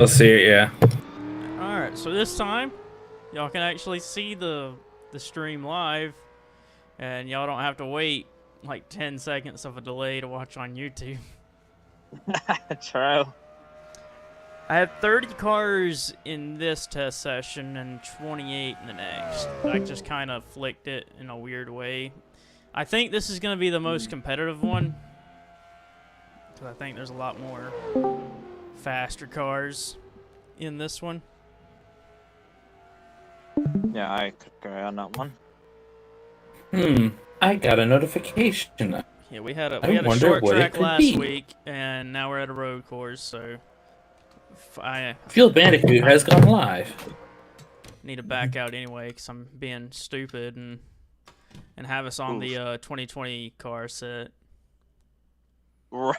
Let's see it, yeah. Alright, so this time, y'all can actually see the stream live, and y'all don't have to wait like 10 seconds of a delay to watch on YouTube. True. I have 30 cars in this test session and 28 in the next. I just kind of flicked it in a weird way. I think this is going to be the most competitive one, because I think there's a lot more faster cars in this one. Yeah, I could agree on that one. I got a notification. Yeah, we had a wonder short what it track could last be. week, and now we're at a road course, so I Field Bandicoot has gone live. need to back out anyway, because I'm being stupid and have us on the 2020 car set. Right.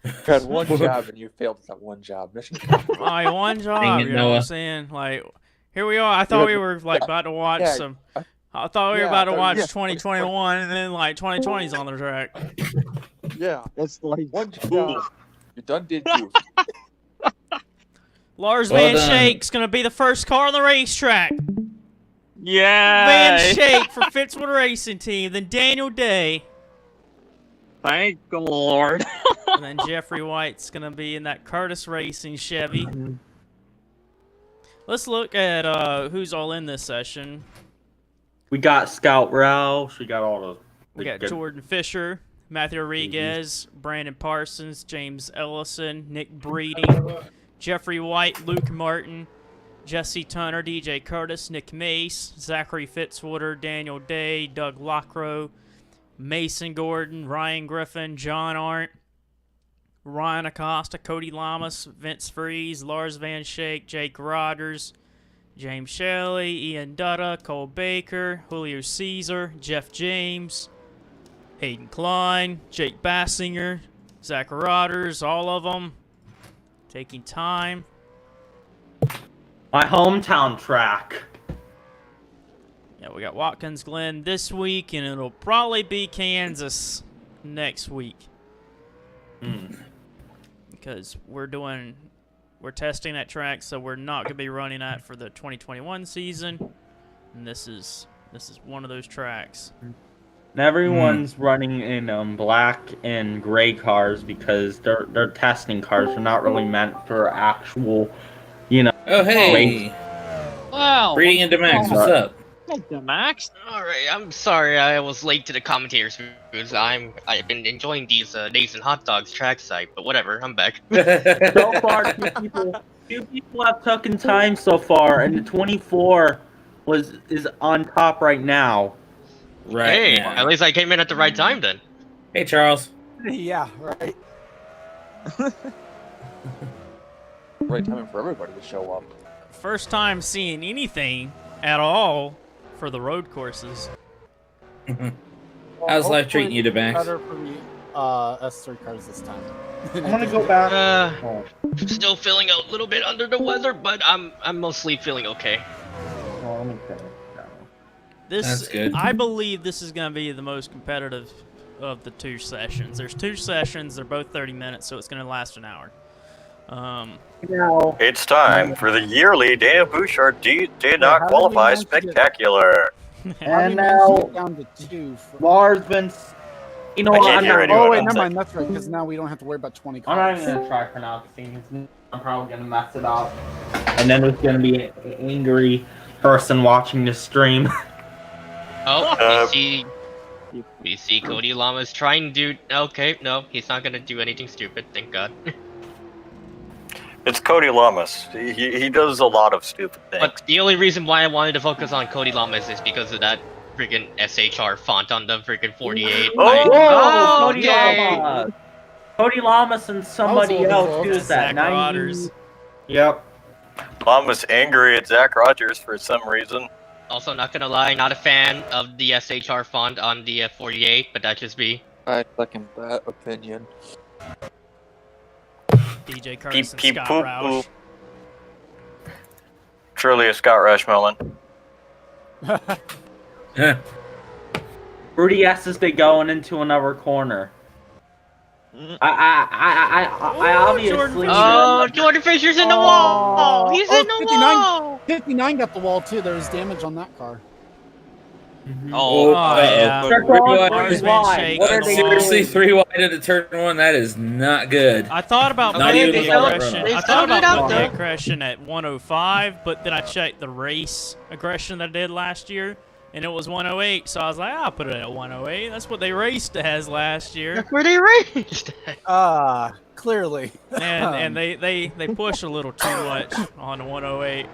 You had one job and you failed at that one job. Mission accomplished. My one job, it, you know what I'm Noah. saying? Like, here we are. I thought we were like about to watch some. I thought we were about to watch 2021, and then like 2020's on the track. Yeah, It's like one job. You done did you. Lars Well Van done. Shake's gonna be the first car on the racetrack. yeah. Van Shake for Fitzwood Racing Team, then Daniel Day, Thank the Lord. and then Jeffrey White's gonna be in that Curtis Racing Chevy. Let's look at who's all in this session. We got Scout Roush. We got all the. We got good- Jordan Fisher, Matthew Rodriguez, Brandon Parsons, James Ellison, Nick Breedy, Jeffrey White, Luke Martin, Jesse Tunner, DJ Curtis, Nick Mace, Zachary Fitzwater, Daniel Day, Doug Lockrow, Mason Gordon, Ryan Griffin, John Arndt, Ryan Acosta, Cody Lamas, Vince Freeze, Lars Van Shake, Jake Rodgers, James Shelley, Ian Dutta, Cole Baker, Julio Caesar, Jeff James, Hayden Klein, Jake Bassinger, Zach Rodgers, all of them taking time. My hometown track. Yeah, we got Watkins, Glen this week, and it'll probably be Kansas next week. Because we're testing that track, so we're not going to be running that for the 2021 season. And this is one of those tracks. And everyone's running in black and gray cars because they're testing cars. They're not really meant for actual, Oh, hey! Wow. Breeding into Max, what's up? Thank you, Max. Alright, I'm sorry I was late to the commentators because I've been enjoying these Days and Hot Dogs track site, but whatever, I'm back. So far, two people have taken time so far, and the 24 is on top right now. Right Hey, now. at least I came in at the right time then. Hey, Charles. Yeah, right. Right timing for everybody to show up. First time seeing anything at all for the road courses. How's life treating you, DeBanks? Better for the S3 cars this time. I'm gonna go back. Still feeling a little bit under the weather, but I'm mostly feeling okay. Let me finish. That's good. I believe this is going to be the most competitive of the two sessions. There's two sessions. They're both 30 minutes, so it's going to last an hour. Now, It's time for the yearly Dana Bouchard Did Not how Qualify did we manage to get- Spectacular. and now down to 2. Lars been. You know I what? can't I'm hear not, anyone. Oh wait, One never sec. mind. That's right, because now we don't have to worry about 20 I'm not cars. even gonna try for now because I'm probably gonna mess it up, and then there's gonna be an angry person watching this stream. Uh, we see Cody Lamas trying to do. Okay, no, he's not gonna do anything stupid, thank God. It's Cody Lamas. He does a lot of stupid things. But the only reason why I wanted to focus on Cody Lamas is because of that freaking SHR font on the freaking 48. Oh! Like, Whoa, Cody okay. Lamas. Cody Lamas and somebody That was a else. little Who is that? Zach 90? Rodgers. Yep. Lamas angry at Zach Rogers for some reason. Also, not gonna lie, not a fan of the SHR font on the 48, but that just be. I second that opinion. DJ Curtis and Peep, Scott poop, Roush. poop. Truly a Scott Rush moment. Rudy S has been going into another corner. I obviously. Oh, Jordan Fisher's in the wall. He's in the 59. wall. 59 got the wall too. There was damage on that car. Oh, yeah. They're Three going wide. Ours three been wide. shaking. What are they Seriously, doing? 3 wide into turn 1. That is not good. I thought about Not putting even the a aggression. runner. I thought about Out, putting the though. aggression at 105, but then I checked the race aggression that I did last year, and it was 108. So I was like, I'll put it at 108. That's what they raced as last year, That's where they raced. Clearly. and they push a little too much on the 108.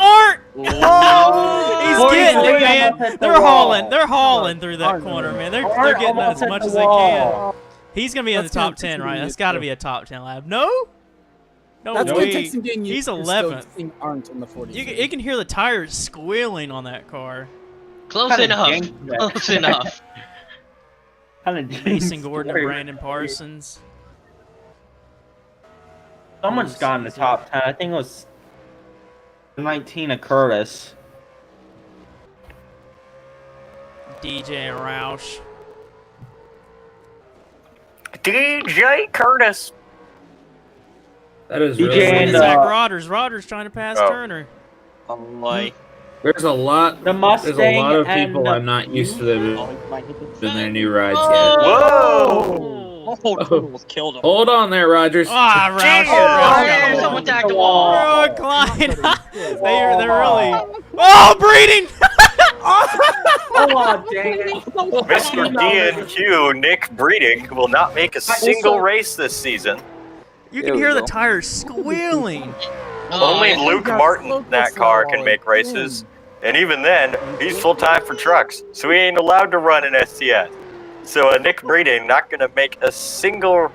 Art! Oh, he's Art getting it, almost man. hit the They're wall. hauling through that corner, man. They're getting almost as hit much the as they can. wall. He's gonna be in the That's gonna top take 10, some right? getting That's used got to to. be a top 10 lab. No, That's way. going to take some getting used He's to. 11th. Still aren't in the 40s. You can hear the tires squealing on that car. Close Kinda enough. jinxed it. Close enough. Mason Gordon and Brandon Parsons. Someone's got in the top 10. I think it was 19 of Curtis. DJ and Roush. DJ Curtis. That is DJ really and, Zach Rodgers trying to pass Oh. Turner. like, There's a lot. The Mustang There's a lot of and people the I'm not used to them in their new rides yet. whoa! Oh, almost killed him. Hold on there, Rogers. Ah, Roush. Oh, someone tagged the wall. Oh, Klein. they're really. Oh, breeding. Oh, dang it. Mr. D&Q, Nick Breeding, will not make a single race this season. You can hear the tires squealing. Only yeah. Luke Martin in that car can make races. And even then, he's full-time for trucks, so he ain't allowed to run an STS. So Nick Breeding not going to make a single...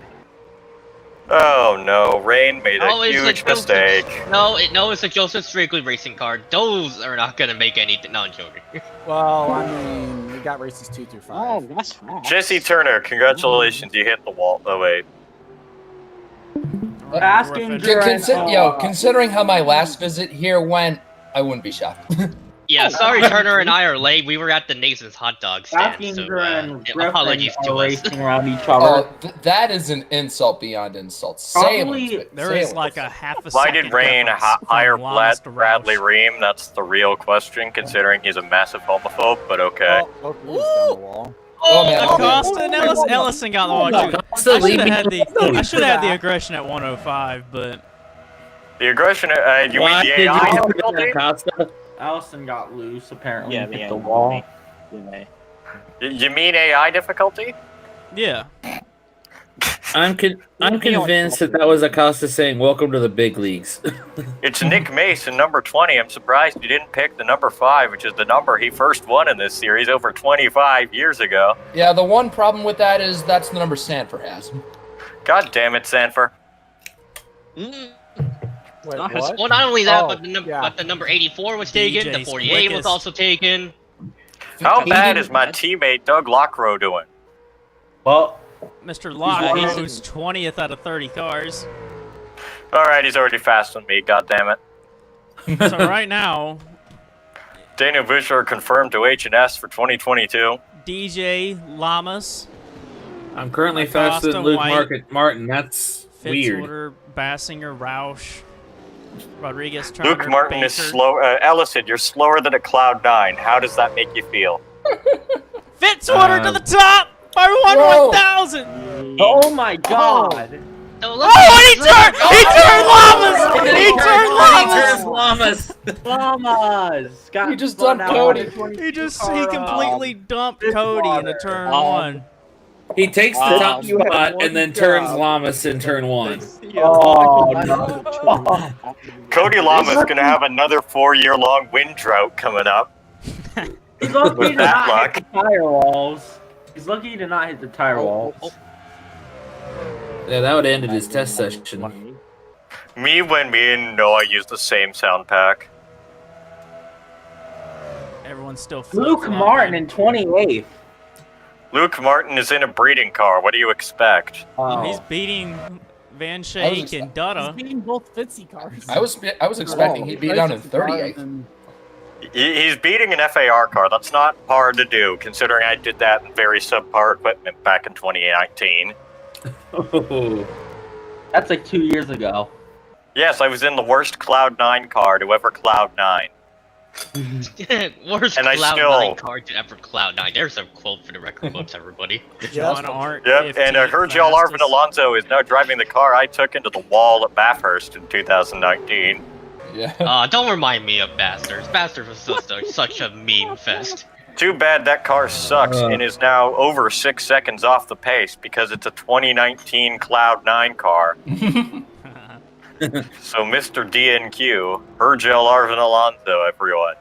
Oh no, Rain made a it's huge like mistake. No, it's a Joseph Strictly racing car. Those are not gonna make anything. No, I'm joking. Well, I mean, we got races 2 through 5. Oh, that's fast. Jesse Turner, congratulations, you hit the wall. Oh wait. Asking Considering how my last visit here went, I wouldn't be shocked. Yeah, sorry, Turner and I are late. We were at the Nathan's hot dog stand, so Asking and Griffin apologies to are us. racing around each other. That is an insult beyond insult. Probably- There is like a half a Why second did Rain difference hire from Lamas to Bradley Roush. Ream? That's the real question, considering he's a massive homophobe, but okay. Oh, he's down the wall. Oh, man. Acosta and Ellison got the wall too. Acosta I should leaving. have had the aggression at 105, but The aggression, you Why mean the did AI you difficulty? Costa? Allison got loose, apparently, Yeah, hit yeah, the wall. yeah. You mean AI difficulty? yeah. I'm convinced that was Acosta saying, "Welcome to the big leagues." It's Nick Mason, number 20. I'm surprised you didn't pick the number 5, which is the number he first won in this series over 25 years ago. Yeah, the one problem with that is that's the number Sanford has. God damn it, Sanford. Wait, Nice. what? Well, not only that, Oh, but the number 84 was taken. The DJ's 48 was quickest. also taken. How bad is my teammate Doug Lockrow doing? Well, Mr. Locke, he He's- was 20th out of 30 cars. Alright, he's already faster than me, god damn it. So right now, Daniel Bushler confirmed to H&S for 2022. DJ Lamas, I'm currently Acosta, faster than Luke White, Martin. That's weird. Fitzwater, Bassinger, Roush, Rodriguez, Turner, Luke Martin is Baker. slow. Ellison, you're slower than a Cloud9. How does that make you feel? Fitzwater to the top by Whoa. 1,000. oh my god! So Oh, and he turned! He turned Lamas! He turned Lamas! Llamas! Got You just spun dumped out Cody. on a 22 He car, completely dumped Cody into turn Um, one. He takes the top You had spot one and then job. turns Lamas in turn 1. Oh, no. Cody Llama's going to have another 4-year-long wind drought coming up. He's lucky With to that not luck. hit the tire walls. He's lucky to not hit the tire walls. Yeah, that would have ended his test session. Me when me and Noah use the same sound pack. Everyone's still Luke flip-flopping. Martin in 28th. Luke Martin is in a breeding car. What do you expect? Oh, he's beating Van Shake and He's Dutta. beating both Fitzy cars. I was expecting he'd be down in 38th. He's beating an FAR car. That's not hard to do, considering I did that in very subpar equipment back in 2019. Oh. That's like 2 years ago. Yes, I was in the worst Cloud9 car to ever Cloud9. Worst And I Cloud9 still- card to ever Cloud9. There's a quote for the record books, everybody. John Art. Yep, and I heard y'all Arvin Alonso is now driving the car I took into the wall at Bathurst in 2019. Yeah. Don't remind me of Bastards. Bastards was such a meme fest. Too bad that car sucks and is now over 6 seconds off the pace because it's a 2019 Cloud9 car. So Mr. DNQ, Virgil Arvin Alonso, everyone.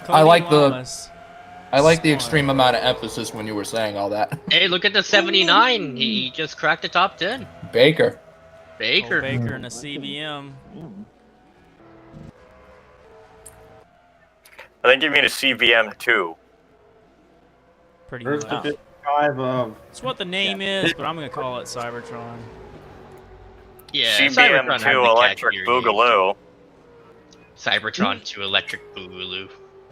I like the extreme amount of emphasis when you were saying all that. Hey, look at the 79. He just cracked the top 10. Baker. Baker. Baker and a CBM. I think you mean a CVM 2. Pretty There's much. the 55 of. It's what the name is, but I'm gonna call it Cybertron. Yeah, CBM Cybertron 2 had the Electric catchier Boogaloo. Cybertron 2 Electric Boogaloo.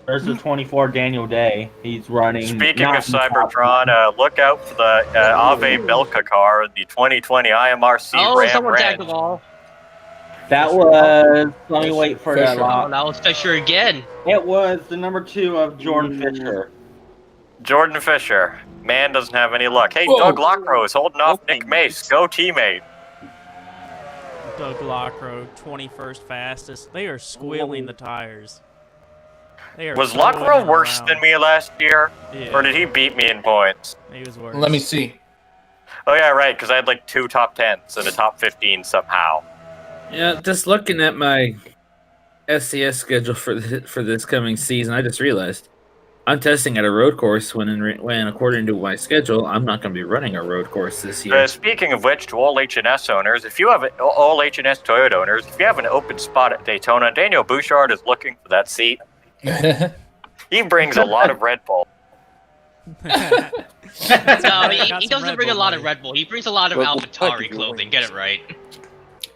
There's the 24 Daniel Day. He's running. Speaking not of in the top Cybertron, look out for the Ave Belka car, the 2020 IMRC Oh, Ram someone tagged Red. the wall. That was. Let me wait for that. Fisher. Oh, that was Fisher again. It was the number 2 of Jordan Fisher. Jordan Fisher. Man doesn't have any luck. Hey, Whoa. Doug Lockrose holding off Nick Mace. Go teammate. Doug Lockrow, 21st fastest. They are squealing the tires. They are Was throwing Lockrow them worse around. than me last year? Yeah, Or did he beat me in points? he was worse. Let me see. Oh yeah, right, because I had like 2 top 10s and a top 15 somehow. Yeah, just looking at my SCS schedule for this coming season, I just realized I'm testing at a road course when according to my schedule, I'm not going to be running a road course this year. Speaking of which, to all H&S owners, if you have all H&S Toyota owners, if you have an open spot at Daytona, Daniel Bouchard is looking for that seat. He brings a lot of Red Bull. No, he doesn't bring a lot of Red Bull. He brings a lot of Red Bull AlphaTauri Kentucky clothing. Get it right.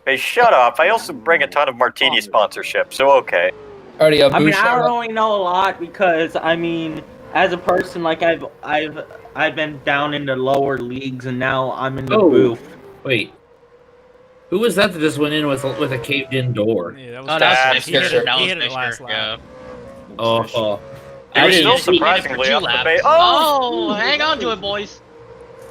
Hey, shut up. I also bring a ton of Martini sponsorship, so okay. Alrighty, I mean, I Bouchard. don't really know a lot because I mean, as a person, like I've been down in the lower leagues and now I'm in the Oh. booth. Wait, who was that just went in with a caved-in door? Yeah, that was Oh, That's that was Fisher. Fisher. That He was hit it last Fisher. lap. Yeah. Oh, He I was didn't still see- surprisingly up the laps. bay. Oh, hang on to it, boys.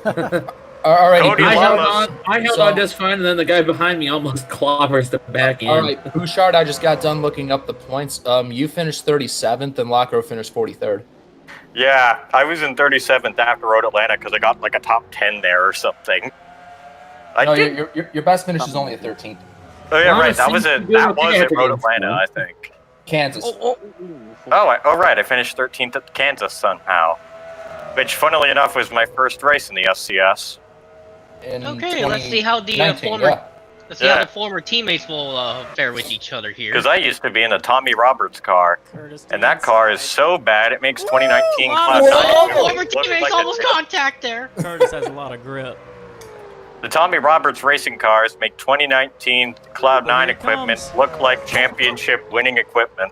Alrighty, Cody I Bouchard. Lamas. held on just fine, and then the guy behind me almost clobbers the back end. Alright, Bouchard, I just got done looking up the points. You finished 37th and Lockrow finished 43rd. Yeah, I was in 37th after Road Atlanta because I got like a top 10 there or something. I No, did. your best finish is only a 13th. Oh yeah, Honestly, right. That was you it. did That okay was at at the Road games, Atlanta, man. I think. Kansas. Oh, right. I finished 13th at Kansas somehow, which, funnily enough, was my first race in the FCS. In Okay, let's see how the 2019, former yeah. let's see how Yeah. the former teammates will fare with each other here. Because I used to be in the Tommy Roberts car, Curtis and that Dance. car is so bad it makes 2019 Whoa, Class Oh, 9 former look teammates like a almost tip. contact there. Curtis has a lot of grip. The Tommy Roberts racing cars make 2019 Cloud9 Here it equipment comes. look like championship winning equipment.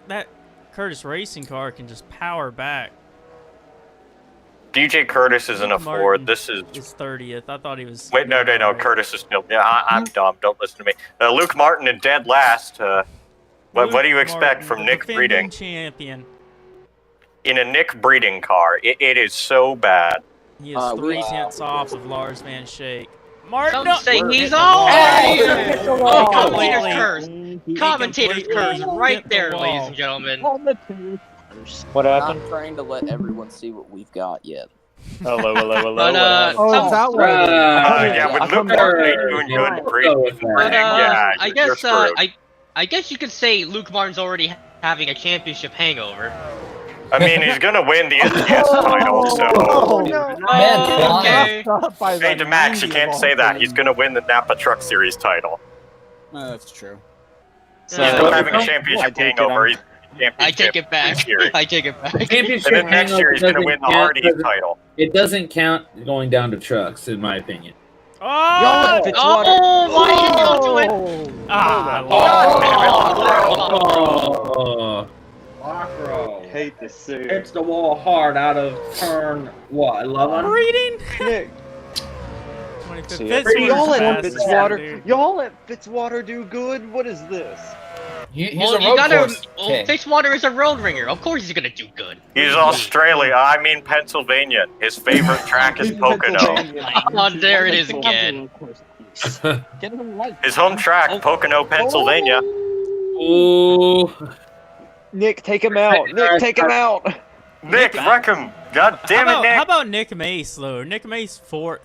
That Curtis racing car can just power back. DJ Curtis is in a Martin Ford. This is. Is 30th. I thought he was. Wait, no. Curtis is still. Yeah, I'm dumb. Don't listen to me. Luke Martin in dead last. What do you expect Martin, from the Nick defending Breeding? champion. In a Nick Breeding car, it is so bad. He is 3/10 off of Lars Van Shake. Martin, Some say hit he's the on. wall. Hey! He Oh, commentator's completely- curse. he Commentator's completely curse right hit the there, wall. ladies and gentlemen. What happened? I'm trying to let everyone see what we've got yet. Hello. But Oh, is that what it is? Yeah, with Luke Martin doing good breeding. But Yeah, I you're guess screwed. I guess you could say Luke Martin's already having a championship hangover. I mean, he's gonna win the SDS title, so. Oh, okay. Hey, DeMax, you can't say that. He's gonna win the Napa Truck Series title. That's true. He's still having a championship hangover. He's I take it back. this year. I take it back. Championship And then next year he's gonna doesn't win the count Hardee's because title. It doesn't count going down to trucks, in my opinion. Oh! Oh, why did you do it? Ah, Oh, Lockrow. Hate to see it. Hits the wall hard out of turn, what, 11? Breeding? Nick, If See, Fitzwater's y'all let fast, Fitzwater, y'all let Fitzwater do good. What is this? He's Well, a you road gotta. course Well, king. Fitzwater is a road ringer. Of course he's gonna do good. He's Australia. I mean Pennsylvania. His favorite track is Pocono. Oh, there it is again. His home track, Pocono, Pennsylvania. Ooh. Nick, take him out. Nick, take him out. Nick, wreck him. God damn it, Nick. How about Nick Mace, though? Nick Mace 4th.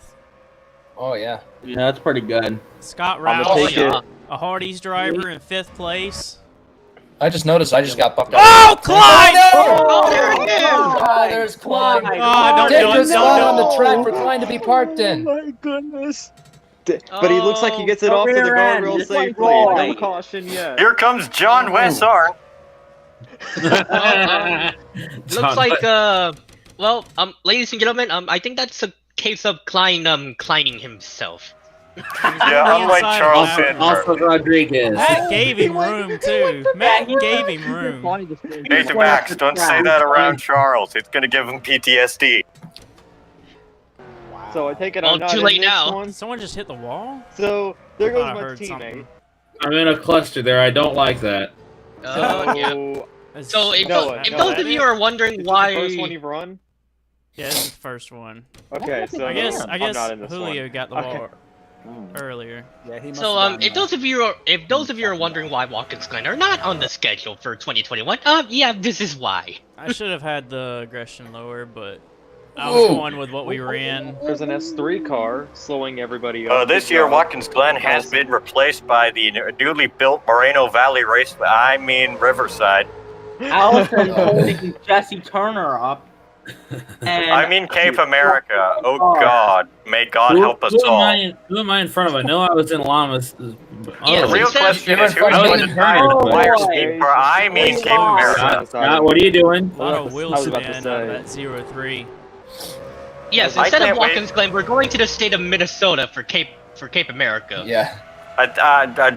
Oh yeah. Yeah, that's pretty good. Scott I'm Rouse, gonna take it. a Hardee's driver in 5th place. I just noticed I just got bumped out. Oh, Clyde! Oh, there it is! Ah, there's Klein. Oh, Dangerous spot on don't. the track for Klein to be parked in. my goodness. But he looks like he gets it off to the guardrail safely. No caution yet. Here comes John West Arn. Looks like well, ladies and gentlemen, I think that's a case of Klein climbing himself. Yeah, unlike Charles Sandberg. Also Rodriguez. Matt gave him room, too. Matt gave him room. Nathan Max, don't say that around Charles. It's gonna give him PTSD. So I take it Well, I'm not too in late this now. one. Someone just hit the wall? So there goes I my heard teammate. something. I'm in a cluster there. I don't like that. Yeah. It's- So if, Noah, if Noah. those of you are wondering why, The first one you've run? Yeah, this is the first one. Okay, so I guess I'm not in this Julio one. got the ball earlier. Yeah, he must so have if those of you are wondering why Watkins Glen are not on the schedule for 2021, yeah, this is why. I should have had the aggression lower, but I was going with what we ran. There's an S3 car slowing everybody up. This year, Watkins Glen has been replaced by the newly built Moreno Valley Riverside. Allison holding Jesse Turner up. And I mean Cape America. Oh God, may God help us all. Who am I in front of? I know I was in Llamas. The Yes, real except- question is who's I was going in to Herman, but- wire speed for I mean Cape America. Scott, what are you doing? A lot of wheels about to stand say. out of that 0-3. Yes, I instead of can't wait. Watkins Glen, we're going to the state of Minnesota for Cape America. Yeah.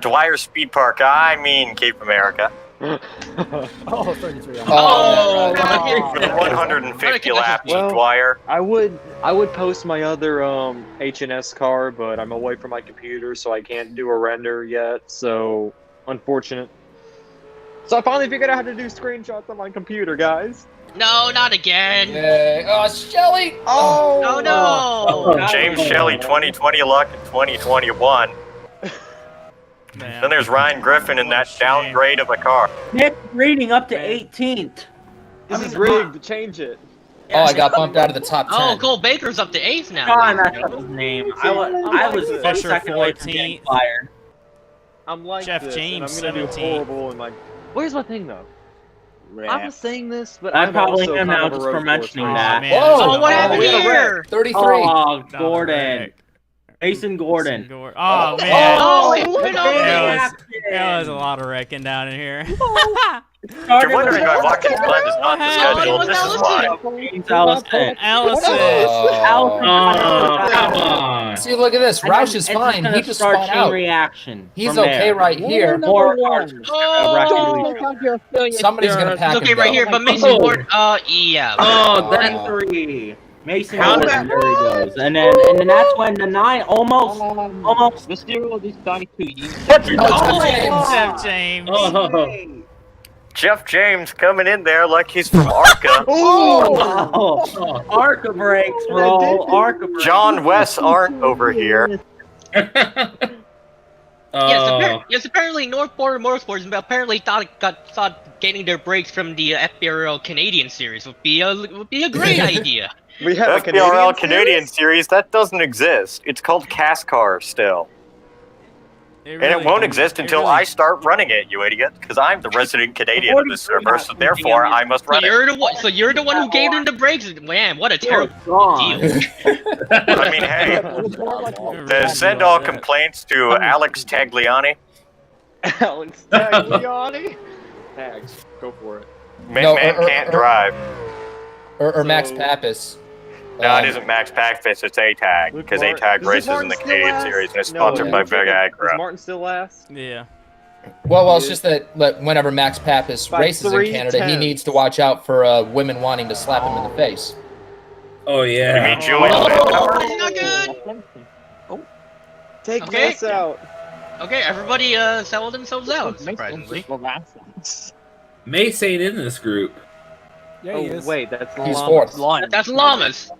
Dwyer Speed Park. I mean Cape America. Oh, 33. Oh, For the 150 laps, Well, Dwyer. I would post my other H&S car, but I'm away from my computer, so I can't do a render yet. So unfortunate. So I finally figured out how to do screenshots on my computer, guys. no, not again. Yay. Oh, Shelly. Oh no! James Shelley, 2020 luck in 2021. Man. Then there's Ryan Griffin in that downgrade of a car. Nick reading up to 18th. This is rigged. Change it. Oh, I got bumped out of the top 10. Oh, Cole Baker's up to 8th now. God, that's not his name. I was Fisher second away from getting 14th. fired. I'm like Jeff this, James, and I'm gonna 17th. do horrible in my. Where's my thing though? I was saying this, but I'm I'm probably also him kind now of a just road for course mentioning racer. that. man. Whoa. Oh, what happened we have a here? 33. Oh, Not a Gordon. wreck. Mason Gordon. Oh, man. Oh, it went over That there. That was a lot of wrecking down in here. If you're wondering why Watkins Glen is not the schedule, What this is happened? why. James Allison. Allison. Oh, come on. See, look at this. Roush is fine. He just start spun chain out. reaction. He's from okay there. right here. More cars. Somebody's gonna pack It's okay him right down. here, but Mason Gordon, yeah. Oh, that. Oh. 3. Mason How Gordon, there he goes. And then that's when the 9 almost. The zero is starting to use. Jeff James. Oh. Jeff James coming in there like he's from Arca. Oh, Arca breaks, bro. Arca breaks. John West aren't over here. Yes, apparently North Border Motorsports apparently thought getting their breaks from the FBRL Canadian series would be a great idea. We have a FBRL Canadian Canadian series, that doesn't exist. It's called CASCAR still. And it won't exist until I start running it, you idiot. Because I'm the resident Canadian of this server, so therefore I must So run it. you're the one who gave them the breaks. Man, what a terrible God. deal. I mean, hey, send all complaints to Alex Tagliani. Alex Tagliani. Tags. Go for it. No, Man can't drive. Or Max Pappas. No, it isn't Max Packfist, it's A-Tag, because A-Tag races in the Canadian series and is sponsored by Big Is Agra. Martin still last? Yeah. Well, it's just that whenever Max Pappas By races in Canada, he 3/10. needs to watch out for women wanting to slap him in the face. Oh, You yeah. mean Julian Oh, Manpower? it's not good. Take Okay. this out. Okay, everybody settle themselves out, surprisingly. Mace ain't in this group. Yeah, he Oh is. wait, that's He's Llama. fourth. That's llamas.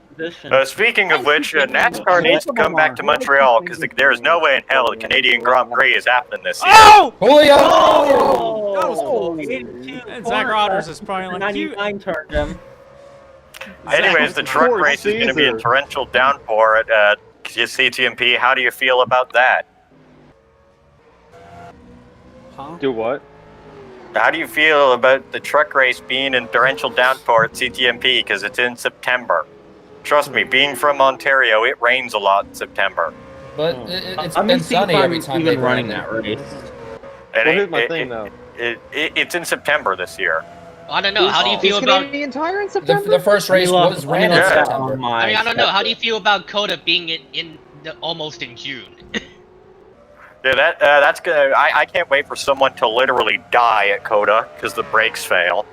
Speaking of which, NASCAR needs to come back to Montreal because there is no way in hell the Canadian Grand Prix is happening this year. Oh! Julio! That was close. And Zach Rogers is probably like, you... 99 turned him. Anyways, the truck Poor race is going to be in Caesar. torrential downpour at CTMP. How do you feel about that? Huh? Do what? How do you feel about the truck race being in torrential downpour at CTMP because it's in September? Trust me, being from Ontario, it rains a lot in September. But it's I'm been gonna see if sunny every I'm time even they've running run that race. It Well, here's ain't- my it- thing it- though. It's in September this year. I don't know. How do you feel Is about? Canadian Tire in The, September? the first race was ran in Yeah. September. I mean, I don't know. How do you feel about Coda being almost in June? Yeah, that's gonna. I can't wait for someone to literally die at Coda because the brakes fail.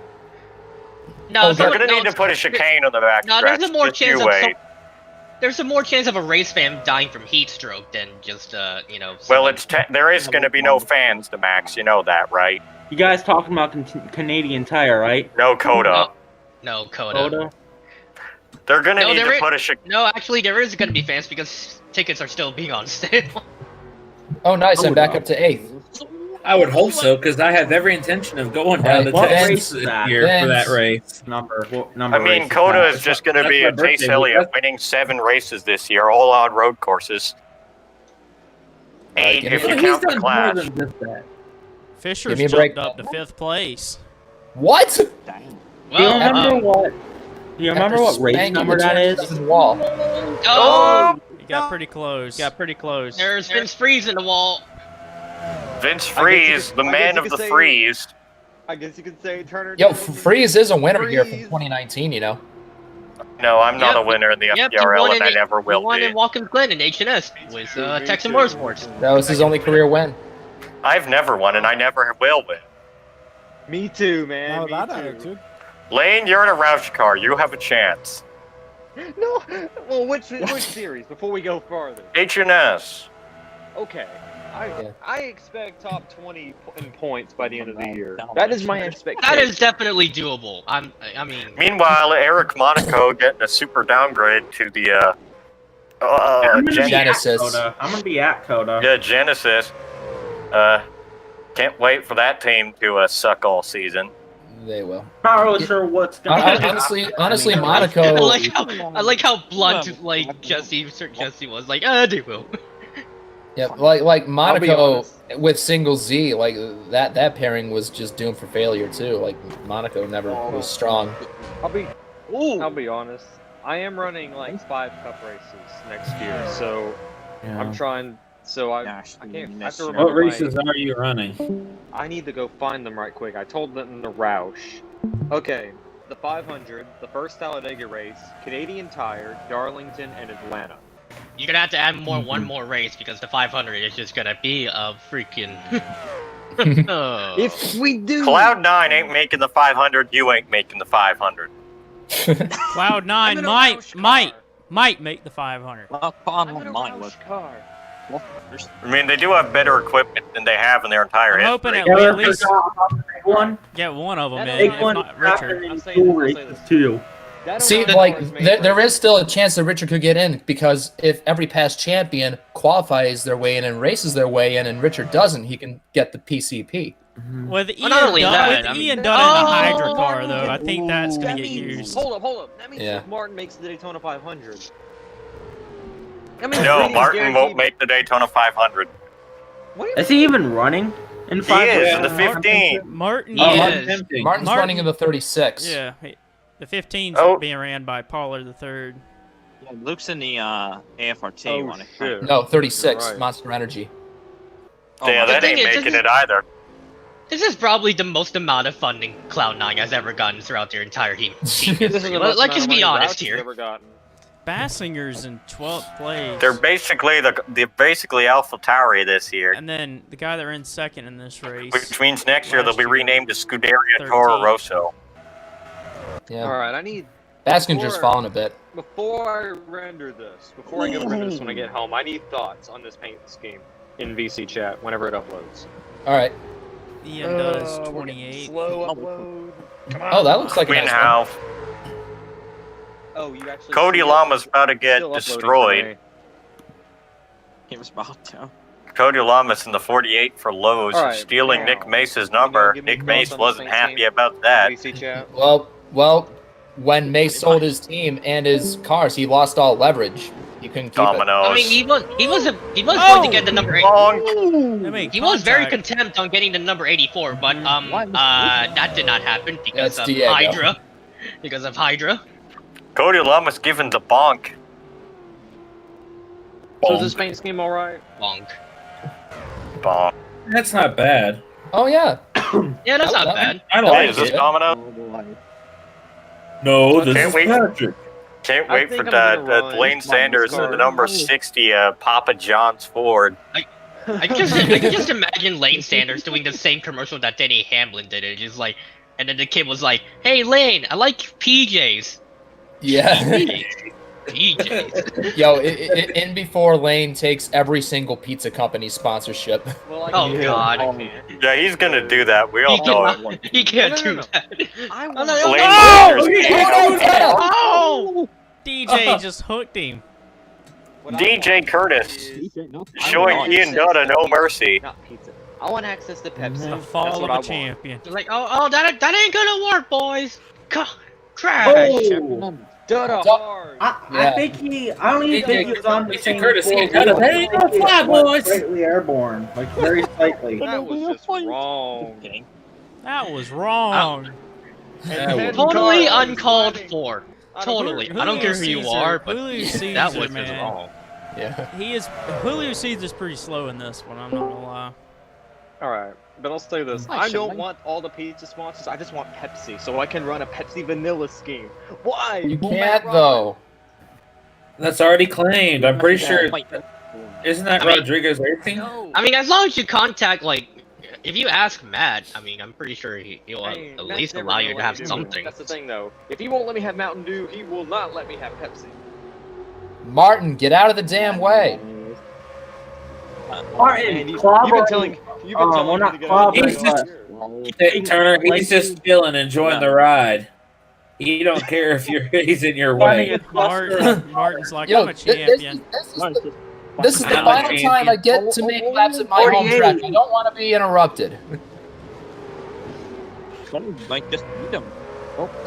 No, They're gonna need to put a chicane on the back No, stretch. there's a more Just chance you of wait. there's a more chance of a race fan dying from heat stroke than just you know. Well, someone- there is going to be no fans to Max. You know that, right? You guys talking about Canadian Tire, right? No Coda. No, Coda. Coda? They're going to No, need there to is- put a chicane. No, actually, there is going to be fans because tickets are still being on sale. Oh, nice. I'm back up to 8th. I would hope so, because I have every intention of going down to What 10th race is this that? year for that race. What number I mean, race Coda that? is just going to That's be my a birthday Chase Elliott week. winning 7 races this year, all on road courses. 8 give if me- you He's count the done more Clash. than just that. Fisher's Give me a break. jumped up to 5th place. What? Do you Well, remember what? Do you remember what race Spanking number the that is? 27 Wall. oh, You got pretty close. there's been freeze in the wall. Vince I guess Freeze, you the could- I man guess of you the could say- freeze. I guess you could say Turner. Yo, Jones is- Freeze is a winner here from Freeze. 2019, you know. No, I'm not Yep. a winner in the Yep, he FBRL, won and I in- never he will won be. in Watkins Glen in H&S with Me Texas too. Motorsports. That was his only career win. I've never won, and I never will win. Me too, man. Now Me that too. attitude. Lane, you're in a Roush car. You have a chance. No. Well, which series? Before we go farther. H&S. Okay. Yeah. I expect top 20 in points by the end of the year. That is my expectation. That is definitely doable. I mean, Meanwhile, Eric Monaco getting a super downgrade to the I'm gonna be at Genesis. Coda. I'm gonna be at Coda. yeah, Genesis. Can't wait for that team to suck all season. They will. Not really sure what's gonna happen. Honestly, I Monaco. like how blunt like Sir Jesse was. Like, they will. Yeah, like I'll be Monaco honest. with single Z, like that pairing was just doomed for failure too. Like Monaco never was strong. I'll be honest. I am running like 5 cup races next year, so I'm trying. So I can't. I have to remember What races are you running? I need to go find them right quick. I told them in the Roush. Okay, the 500, the first Talladega race, Canadian Tire, Darlington, and Atlanta. You're gonna have to add one more race because the 500 is just gonna be a freaking. Oh. If we do, Cloud9 ain't making the 500. You ain't making the 500. Cloud9 I'm in a might Roush car. might make the 500. Well, I'm in a mine Roush was. car. I mean, they do have better equipment than they have in their entire I'm hoping history. at Yeah, least one. get one of them That in, Big if one not Richard. happened I'm in saying 2 this, I'll say races this. too. That See, Atlanta like was made there for- is still a chance that Richard could get in because if every past champion qualifies their way in and races their way in, and Richard doesn't, he can get the PCP. With Well, not only that, with I mean- Ian Dunn in the Oh! Hydra car, though, I think that's gonna That get means- used. Hold up. That means Yeah. if Martin makes the Daytona 500. That means No, Brady's Martin guaranteed- won't make the Daytona 500. What do you Is he even running in He 500? is in the 15. Martin Oh, is. Martin- Martin's Martin- running in the 36. Yeah, the 15's Oh. being ran by Pollard the third. Yeah, Luke's in the AFRT Oh, one. shit. No, 36. You're right. Monster Energy. Yeah, the that thing ain't is, making this it either. This is probably the most amount of funding Cloud9 has ever gotten throughout their entire team. This is the Let's most amount just of be money honest Roush has here. ever gotten. Bassinger's in 12th place. They're basically they're basically AlphaTauri this year, And then the guy that ran second in this race. which means next year they'll be Last year, renamed to Scuderia 13. Toro Rosso. Yeah. All right, I need Baskinger's falling a bit. Before I render this, before I go render this when I get home, I need thoughts on this paint scheme in VC chat whenever it uploads. All right. Ian does We're 28. getting slow upload. Come on. Oh, that looks like a Queen nice one. Half. Oh, you actually. Cody still- Llama's about to get still uploading for destroyed. me. He was about to. Cody Llama's in the 48 for Lowe's, All right, stealing now, Nick Mace's can you number. give me Nick thoughts Mace on the wasn't Saints happy team? about that. VC chat. Well, when Mace sold his team and his cars, he lost all leverage. He couldn't keep it. Dominoes. I mean, he was going to get the number 8. They make He was very contact. content on getting the number 84, but that did not happen because That's of Diego. Hydra. Because of Hydra. Cody Llama's given the bonk. So is this paint scheme alright? Bonk. Bonk. That's not bad. Oh yeah. Yeah, that's I- not bad. I Hey, like is this it. Domino? No, this Can't is wait. Patrick. Can't I wait think for I'm that. gonna run Lane Sanders in the car. number 60, Papa John's Ford. I can just imagine Lane Sanders doing the same commercial that Denny Hamlin did. It's just like, and then the kid was like, "Hey Lane, I like PJs." Yeah. PJs. Yo, in before Lane takes every single pizza company sponsorship. Well, I Oh can- God. Yeah, he's gonna do that. We all He know cannot- it. He can't No, no, do no. that. I Oh, want no, Lane no, Sanders. Oh! DJ just hooked him. what I DJ want Curtis is- showing want Ian Dutta no mercy. Not pizza. I want access to Pepsi. The That's fall what of I a want. champion. Like, that ain't gonna work, boys. Trash. Dutta hard. I think I don't even think he was on the DJ same Curtis, floor. he got it. Hey, no fly, boys. Slightly airborne, like very slightly. That was just wrong. That was wrong. That Totally Cars uncalled driving. for. Out of Totally. Julio I don't care who you Caesar- are, but Julio Caesar, that was just man. wrong. Yeah. He is Julio Caesar's pretty slow in this one. I'm not gonna lie. Alright, but I'll say this. I don't want all the pizza sponsors, I just want Pepsi, so I can run a Pepsi vanilla scheme. Why? You Will can't Matt though. That's already claimed. I'm pretty sure. Isn't that I mean- Rodriguez Racing? No. I mean, as long as you contact, like, if you ask Matt, I mean, I'm pretty sure he'll Hey, at Matt's least never allow gonna you to let have me do it. something. That's the thing, though. If he won't let me have Mountain Dew, he will not let me have Pepsi. Martin, get out of the damn way. Martin, And you've clobber- been telling well, me not to get out of the He's way. just- Hey, Turner, he's just chilling, enjoying the ride. He don't care if he's in your running way. a cluster. Martin's like, Yo, I'm a champion. This is the I'm a final champion. time I get to make laps at my home track. I don't want to be interrupted. Like, just beat him.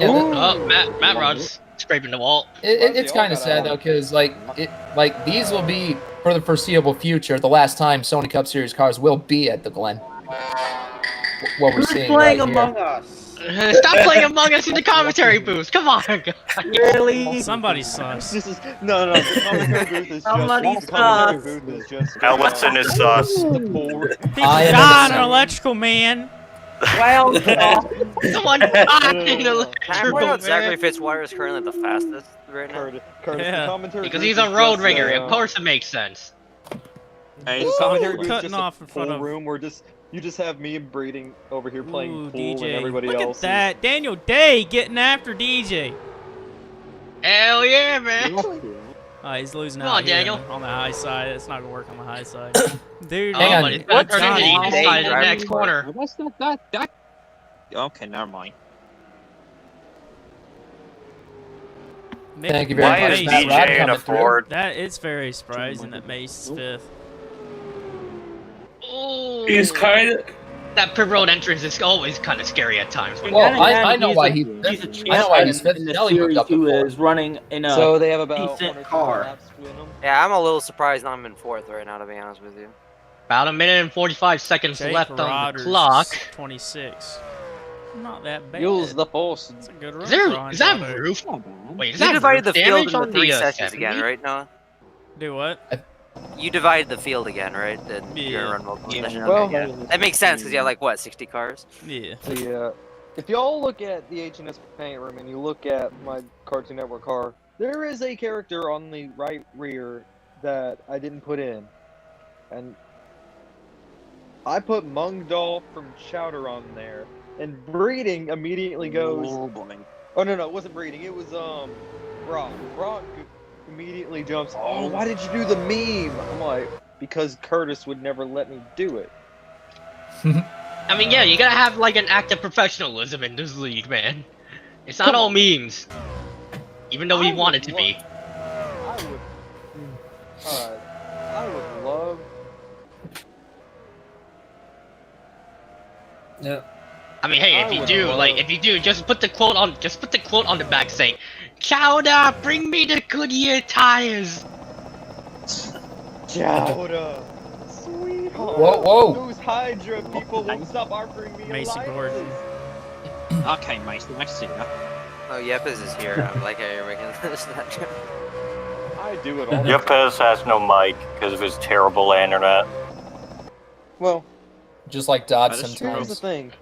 Yeah, Oh, Matt Rod's scraping the wall. it's kind of sad though, because like these will be for the foreseeable future the last time Sony Cup Series cars will be at the Glen. What we're Who's seeing playing right Among here. Us? Stop playing Among Us in the commentary booth. Come on, guys. Really? Somebody sucks. This is no. The commentary booth is Somebody just. The commentary sucks. booth is just. Ellison is sus. The poor. People I am die an innocent. electrical man. Well, Someone died in No. electrical, Zachary man. Fitzwater is currently the fastest right now. Curtis, Yeah. the commentary Because booth he's a is road just, ringer. Of course it makes sense. Hey, The commentary booth is Cutting just off a in front pool of- room where you just have me and Breeding over here playing Ooh, pool DJ. and everybody Look else. at that. Daniel Day getting after DJ. Hell yeah, man. He's losing Come out on, here Daniel. on the high side. It's not gonna work on the high side. Dude, Hang on. But it's gonna turn into Johnny? the inside of the Driving next for- corner. What's that? Okay, never mind. Thank you very Why much, is Matt Rod DJ in coming a through. Ford? That it's very surprising that Mace is fifth. Ooh. He's kind of. That pit road entrance is always kind of scary at times. Well, I know why he's He's a fifth. I know why he's fifth. in the Nelly moved series up to who fourth. is running in a. So they have about decent 1 or 2 car. laps between them. Yeah, I'm a little surprised I'm in fourth right now, to be honest with you. About a minute and 45 seconds Jake left on the Rodgers, clock. 26. Not that bad. Use the force. It's a good run. Is for that Andre. roof? Wait, is You that divided the roof field damage into on 3 the sections 70? again, right, Noah? Do what? You divided the field again, right? And Yeah. you're gonna run multiple Yeah. sessions? Well- Okay, yeah. That makes sense, because you have, like, what, 60 cars? Yeah. If y'all look at the H&S paint room and you look at my Cartoon Network car, there is a character on the right rear that I didn't put in. And I put Mungdolf from Chowder on there. And Breeding immediately goes, Oh boy. Oh no, it wasn't breeding. It was Brock. Brock immediately jumps. Oh, why did you do the meme? I'm like, because Curtis would never let me do it. I mean, yeah, you gotta have like an act of professionalism in this league, man. It's not all memes, even though we want it to be. I would love. Yeah. I mean, hey, if you do, just put the quote on the back saying, "Chowder, bring me the Goodyear tires." Chowder, sweetheart. Whoa. Those Hydra people won't stop offering me Mason alliances. Gordon. Okay, Mason, nice to see you. Oh, Yepes is here. I'm like, hey, we can Snapchat. I do it all. Yepes has no mic because of his terrible internet. Well, Just like Dodge That is here's the sometimes. thing.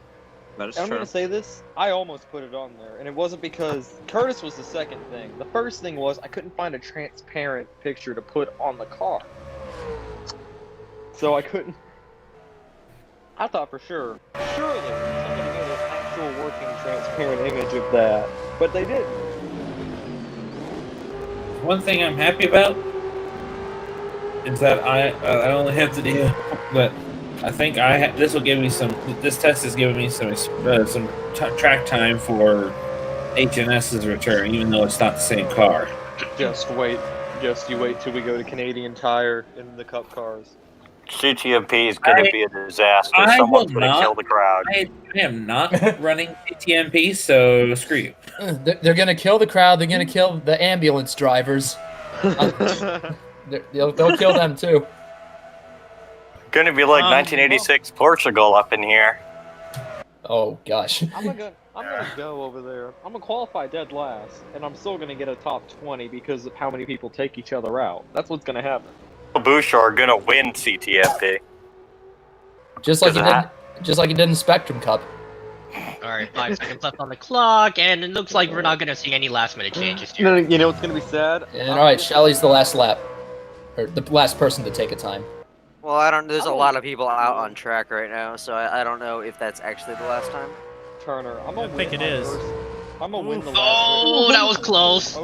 That is And I'm true. gonna say this. I almost put it on there, and it wasn't because Curtis was the second thing. The first thing was I couldn't find a transparent picture to put on the car, so I couldn't. I thought for sure, surely somebody made an actual working transparent image of that, but they didn't. One thing I'm happy about is that I only have to do, but I think this will give me some. This test is giving me some track time for HNS' return, even though it's not the same car. Just wait. Just you wait till we go to Canadian Tire in the Cup cars. CTMP is going to be a disaster. I Someone's will going to not- kill the crowd. I am not running CTMP, so screw you. They're gonna kill the crowd. They're gonna kill the ambulance drivers. They'll kill them too. Going to be like 1986 Portugal up in here. Oh gosh. I'm gonna go over there. I'm gonna qualify dead last, and I'm still gonna get a top 20 because of how many people take each other out. That's what's gonna happen. Bouchard are going to win CTMP. Just like he did in Spectrum Cup. Alright, 5 seconds left on the clock, and it looks like we're not gonna see any last minute changes here. No, you know what's gonna be sad? And all right, Shelly's the last lap, or the last person to take a time. Well, I don't. There's a lot of people out on track right now, so I don't know if that's actually the last time. Turner, I'm gonna I think it is. I'm gonna win the last Oh, that was close. Oh,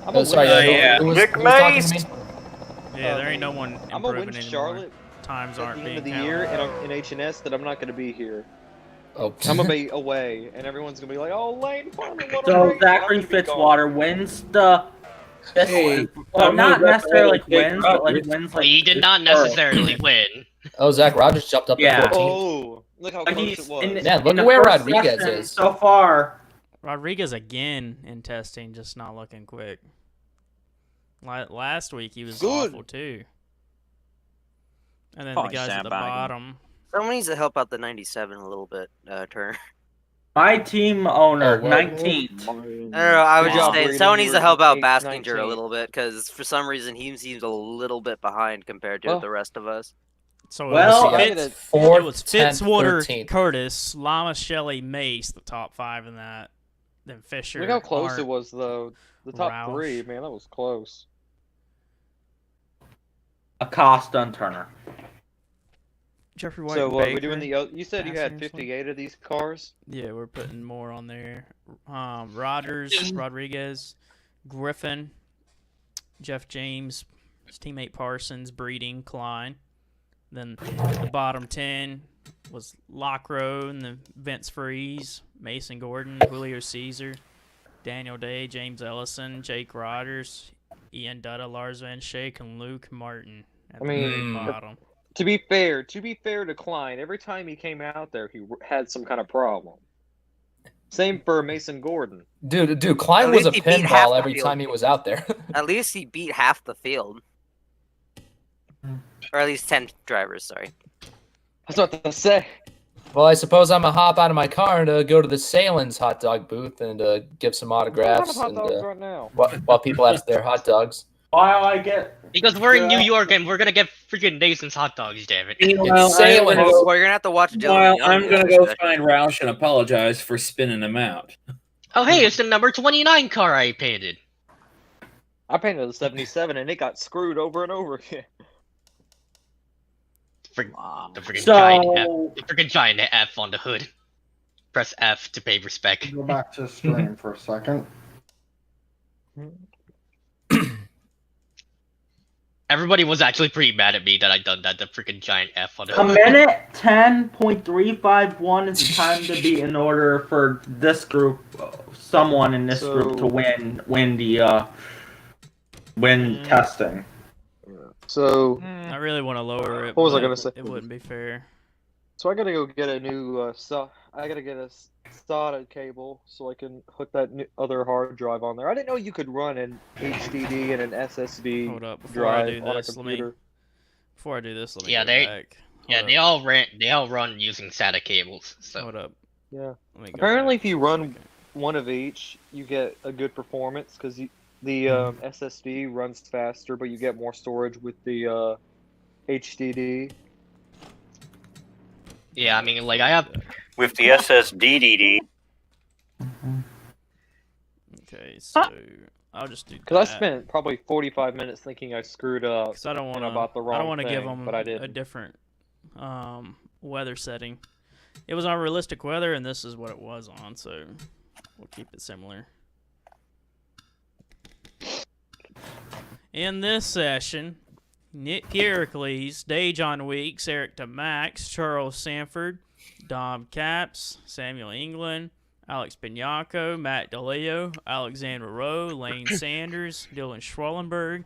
I'm Oh, sorry. yeah. Who was Nick talking to me? Yeah, there ain't no one I'm gonna improving win anymore. Charlotte Times at aren't the end being of the counted. year, and I'm in HNS that I'm not gonna be here. Oh, I'm gonna be away, and everyone's gonna be like, "Oh, Lane Farmer, what a So great-" Zachary I'm gonna be gone. Fitzwater wins the. Hey, well, I'm not gonna necessarily like take wins, but like Rogers. wins Well, like. he did not necessarily win. oh, Zach Rogers jumped up Yeah. to 14th. Oh, look how Like close he's it was. in, Man, look in at the where first Rodriguez session is. so far. Rodriguez again in testing, just not looking quick. Last week he was Good. awful too. And then Oh, the guys at the sandbagging. bottom. Someone needs to help out the 97 a little bit, Turner. My team owner, Oh, well. 19th. I don't know, I was Good just job, saying, Brady. someone You needs were to help out 8, Baskinger a 19. little bit, because for some reason he seems a little bit behind compared to Well, the rest of us. So Well, it was, Fourth, it was 10th, Fitzwater, 13th. Curtis, Lama, Shelley, Mace, the top 5 in that. Then Fisher. Look how close Art, it was, though. The top Roush. 3, man, that was close. Acosta and Turner. Jeffrey White. So, and we're Baker. doing you said you had Passing or something? 58 of these cars? Yeah, we're putting more on there. Rodgers, Rodriguez, Griffin, Jeff James, his teammate Parsons, Breeding, Klein. Then the bottom 10 was Lockrow and the Vince Freeze, Mason Gordon, Julio Caesar, Daniel Day, James Ellison, Jake Rodgers, Ian Dutta, Lars Van Schaik, and Luke Martin at I the very mean, bottom. To be fair to Klein, every time he came out there, he had some kind of problem. Same for Mason Gordon. Dude, Klein At was a least he beat half pinball the every field. time he was out there. At least he beat half the field. Or at least 10 drivers, sorry. That's what to say. Well, I suppose I'm gonna hop out of my car and go to the Salen's hot dog booth and give some autographs hot and, dogs right now. while people have their hot dogs. While I get. Because we're in New York and we're gonna get freaking Nason's hot dogs, damn it. Meanwhile, Salem. I'm gonna go, Well, you're gonna have to watch Dylan. meanwhile, Young I'm do gonna this go session. find Roush and apologize for spinning him out. Oh hey, it's the number 29 car I painted. I painted a 77 and it got screwed over and over again. The freaking So- giant F. The freaking giant F on the hood. press F to pay respect. Go back to stream for a second. Everybody was actually pretty mad at me that I done that, the freaking giant F on it. A minute 10.351 is the time to be in order for this group, someone in this group to win testing. So I really want to lower it. What was I but gonna say? It wouldn't be fair. So I gotta go get a new I gotta get a SATA cable so I can hook that other hard drive on there. I didn't know you could run an HDD and an SSD Hold up, before drive I do on a this, computer. Before I do this, let me Yeah, go they- back. Yeah, Hold they up. all run using SATA cables. So Hold up. Yeah. Let me go Apparently, back if you for a run second. one of each, you get a good performance because the SSD runs faster, but you get more storage with the HDD. yeah, I mean, like I have. With the SSDDD. Okay, so I'll just do. Because I spent probably 45 minutes thinking I screwed up. Because I don't want and I bought the wrong I don't want to give thing, them but I a didn't. different weather setting. It was on realistic weather, and this is what it was on, so we'll keep it similar. In this session, Nick Pericles, Dejon Weeks, Eric DeMax, Charles Sanford, Dom Caps, Samuel England, Alex Pignaco, Matt DeLeo, Alexander Rowe, Lane Sanders, Dylan Schwallenberg,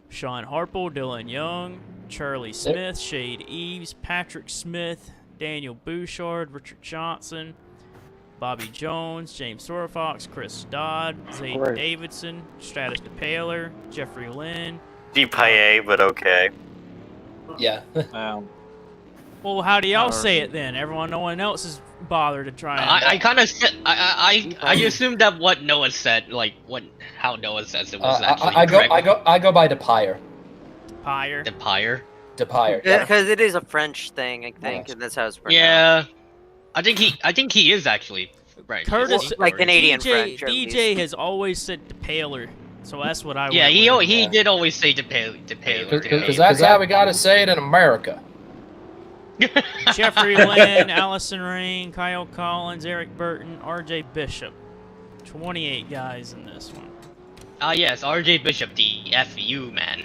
Sean Harple, Dylan Young, Charlie Smith, Shade Eves, Patrick Smith, Daniel Bouchard, Richard Johnson, Bobby Jones, James Sorfox, Chris Dodd, Zayden Great. Davidson, Stratus DePaler, Jeffrey Lynn. DPA, but okay. Yeah. Well, how do y'all say it then? No one else is bothered to try and... I kind of said I assumed that what Noah said, like how Noah says it was actually correct. I go by DePire. Pyre. The pyre. DePire. Yeah, because it is a French thing, I think, and that's how it's pronounced. Yeah, I think he is actually right. Curtis, like Canadian DJ, French, at DJ least. has always said DePaler, so that's what I. Yeah, went with. he did always say DePaler. Because that's how we gotta say it in America. Jeffrey Lynn, Allison Rain, Kyle Collins, Eric Burton, RJ Bishop. 28 guys in this one. Ah yes, RJ Bishop, the FU man.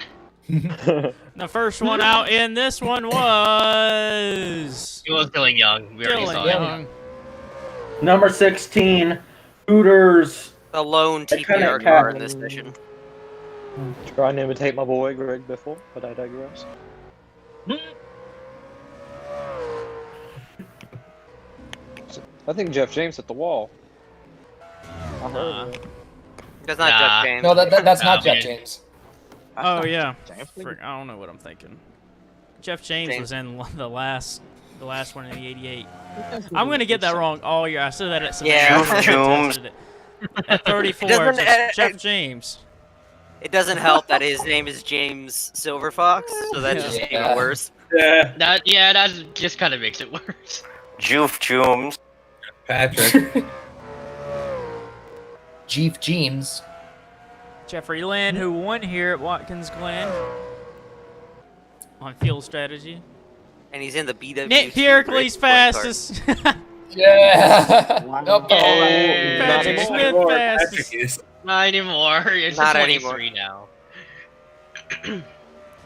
The first one out in this one was... It was Dylan Young. We already saw Dylan it. Young. Number 16, Hooters. The lone kinda TPR car in this mission. Trying to imitate my boy Greg Biffle, but I digress. I think Jeff James hit the wall. I heard it. That's not Nah. Jeff James. No, that's not man. Jeff James. Oh, yeah. James? I don't know what I'm thinking. Jeff James James. was in the last one in the 88. I'm going to get that wrong all year. I said that at some Yeah. Jooms. At 34, Doesn't- it's Jeff James. It doesn't help that his name is James Silverfox, so that's just Yeah. even worse. That just kind of makes it worse. Joof Jooms. Patrick. Jeef James. Jeffrey Lynn, who won here at Watkins Glen on field strategy. And he's in the BWC. Nick Pericles fastest. Yeah. Nope. Yay. Patrick Not Smith anymore. fastest. Patrick is. Not anymore. It's Not just anymore. 23 now.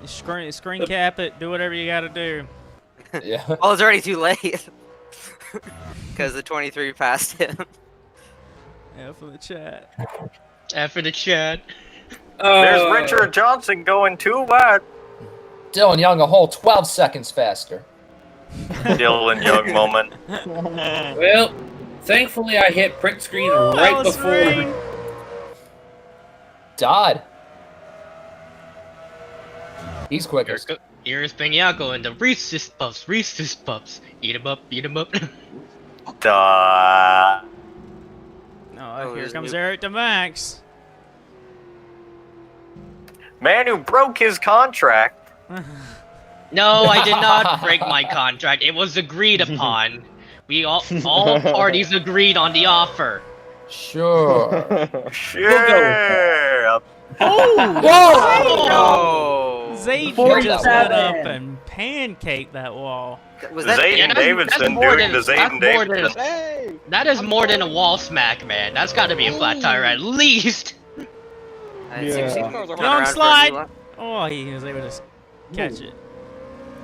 Screen cap it. Do whatever you got to do. Yeah. Well, it's already too late. Because the 23 passed him. Yeah, for the chat. After the chat. There's Richard Johnson going too wide. Dylan Young a whole 12 seconds faster. Dylan Young moment. Well, thankfully I hit print screen right Alice before. Rain. Dodd. He's quickest. Here's Pignaco and the Reese's Puffs. Reese's Puffs. Eat 'em up. Eat 'em up. Duh. Oh, here there's comes new- Eric DeMax. Man who broke his contract. No, I did not break my contract. It was agreed upon. We all parties agreed on the offer. Sure. Sure. Whoa! Oh! Zayden 47. just went up and pancaked that wall. Was that Zayden Davidson doing the Zayden Davidson. Hey! That is more than a wall smack, man. That's got to be a flat tire at least. Long slide. Oh, he was able to just catch it.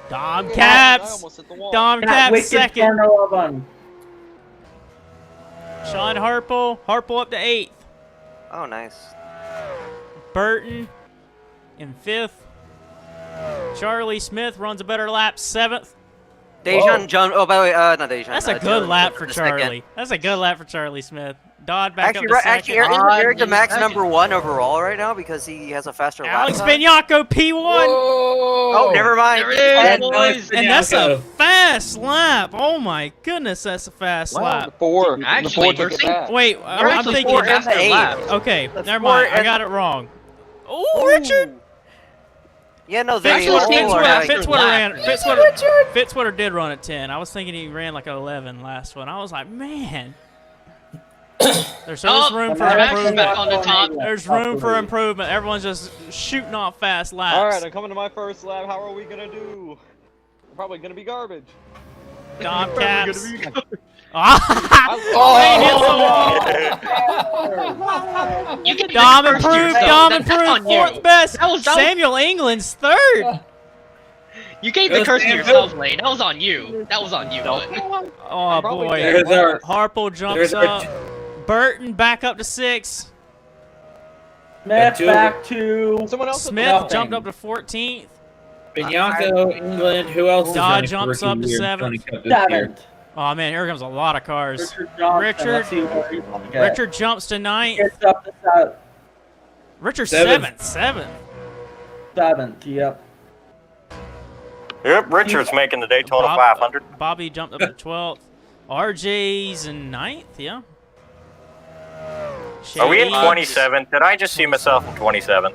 Dom Caps. Dom Caps second. Sean Harple. Harple up to 8th. Oh, nice. Burton in 5th. Charlie Smith runs a better lap, 7th. Dejan jumped. Oh, by the way, not Dejan. That's a good lap for Charlie. That's a good lap for Charlie Smith. Dodd back Actually, up to second. Actually, Eric the max #1 overall right now because he has a faster lap Alex time. Benyako P1. Oh, never mind. And that's a fast lap. Oh my goodness, that's a fast lap. Actually, we're Wait, I'm thinking. Okay, never mind. I got it wrong. Oh, Richard. Yeah, no, they Fitzwater did run at 10. I was thinking he ran like an 11 last one. I was like, man. There's room for improvement. On the top. There's room for improvement. Everyone's just shooting off fast laps. All right, I'm coming to my first lap. How are we gonna do? We're probably gonna be garbage. Dom Caps. You can Dom improved. Dom improved. 4th best. Samuel England's 3rd. You gave the curse to yourself, Lane. That was on you. That was on you. Oh boy. Harple jumps up. Burton back up to 6th. Smith back to. Smith jumped up to 14th. Bianco, England. Who else? Dodd jumps up to 7th. Oh man, here comes a lot of cars. Richard jumps to 9th. Richard 7th. 7th, yep. Yep, Richard's making the Daytona 500. Bobby jumped up to 12th. RJ's in 9th, yeah. Are we in 27th? Did I just see myself in 27th?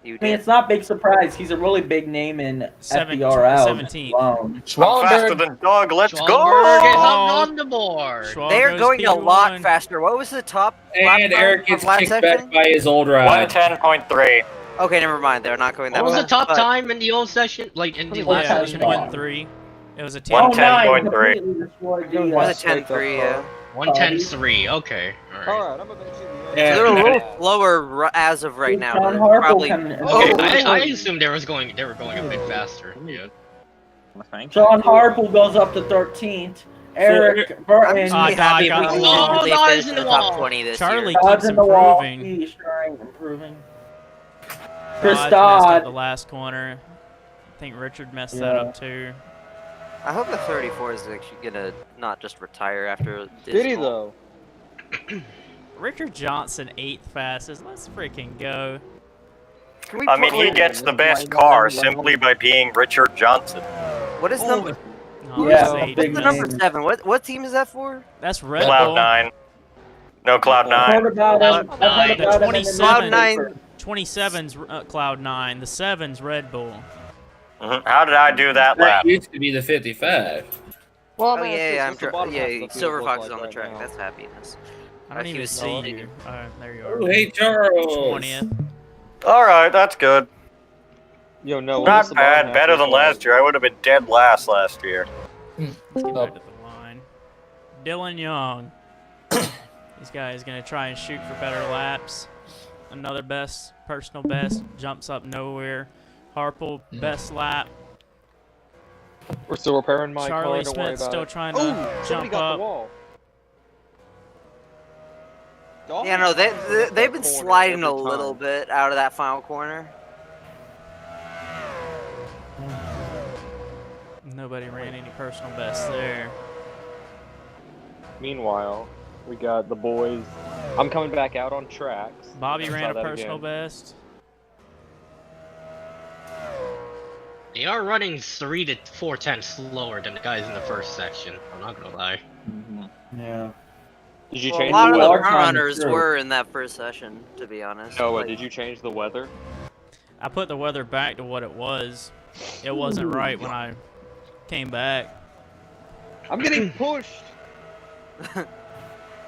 I mean, it's not a big surprise. He's a really big name in FBRL. 17th. Faster than Doug. Let's go! Is on the board. They're going a lot faster. What was the top? And Eric gets kicked back by his old ride. 110.3. Okay, never mind. They're not going that What was fast. the top time in the old session? Like in the last session? 1-3. It was a 110.3. Was it 10-3? Yeah. 110.3. Okay. All right, I'm eventually. So they're a little slower as of right now. John but Harple probably. Okay, I assumed they were going a bit faster. Yeah. John Harple goes up to 13th. Eric Burton. I'm happy we Oh, really finished in the top 20 this Charlie year. keeps improving. He's improving. Chris Messed up Dodd. the last corner. I think Richard messed that up too. I hope the 34 is actually gonna not just retire after. Did he though? Richard Johnson 8th fastest. Let's freaking go. I mean, he gets the best car simply by being Richard Johnson. What is number? Oh, Yeah, Zayden. What's the number 7? What team is that for? That's Red Bull. Cloud9. No, Cloud9. I've heard about him. I've heard about him in the Cloud9. newspaper. 27's Cloud9. The 7's Red Bull. How did I do that lap? That used to be the 55. Well, Oh yeah, Silverfox is on the track. That's happiness. I don't even see you. There you are. Oh, hey, Charles. 20th. Alright, that's good. Yo, no. Not bad. Better than last year. I would have been dead last year. Let's get back to the line. Dylan Young. This guy is going to try and shoot for better laps. Another personal best. Jumps up nowhere. Harple, best lap. We're still repairing my car. Charlie Don't worry Smith about still it. trying to jump got up. The wall. Yeah, no, they've been sliding a little bit out of that final corner. Nobody ran any personal bests there. Meanwhile, we got the boys. I'm coming back out on tracks. Bobby Try ran a that personal again. best. They are running 3 to 4 tenths slower than the guys in the first section. I'm not gonna lie. Yeah. Did you Well, change a lot the of the weather? front runners were in that first session, to be honest. No, Like, did you change the weather? I put the weather back to what it was. It wasn't right when I came back. I'm getting pushed.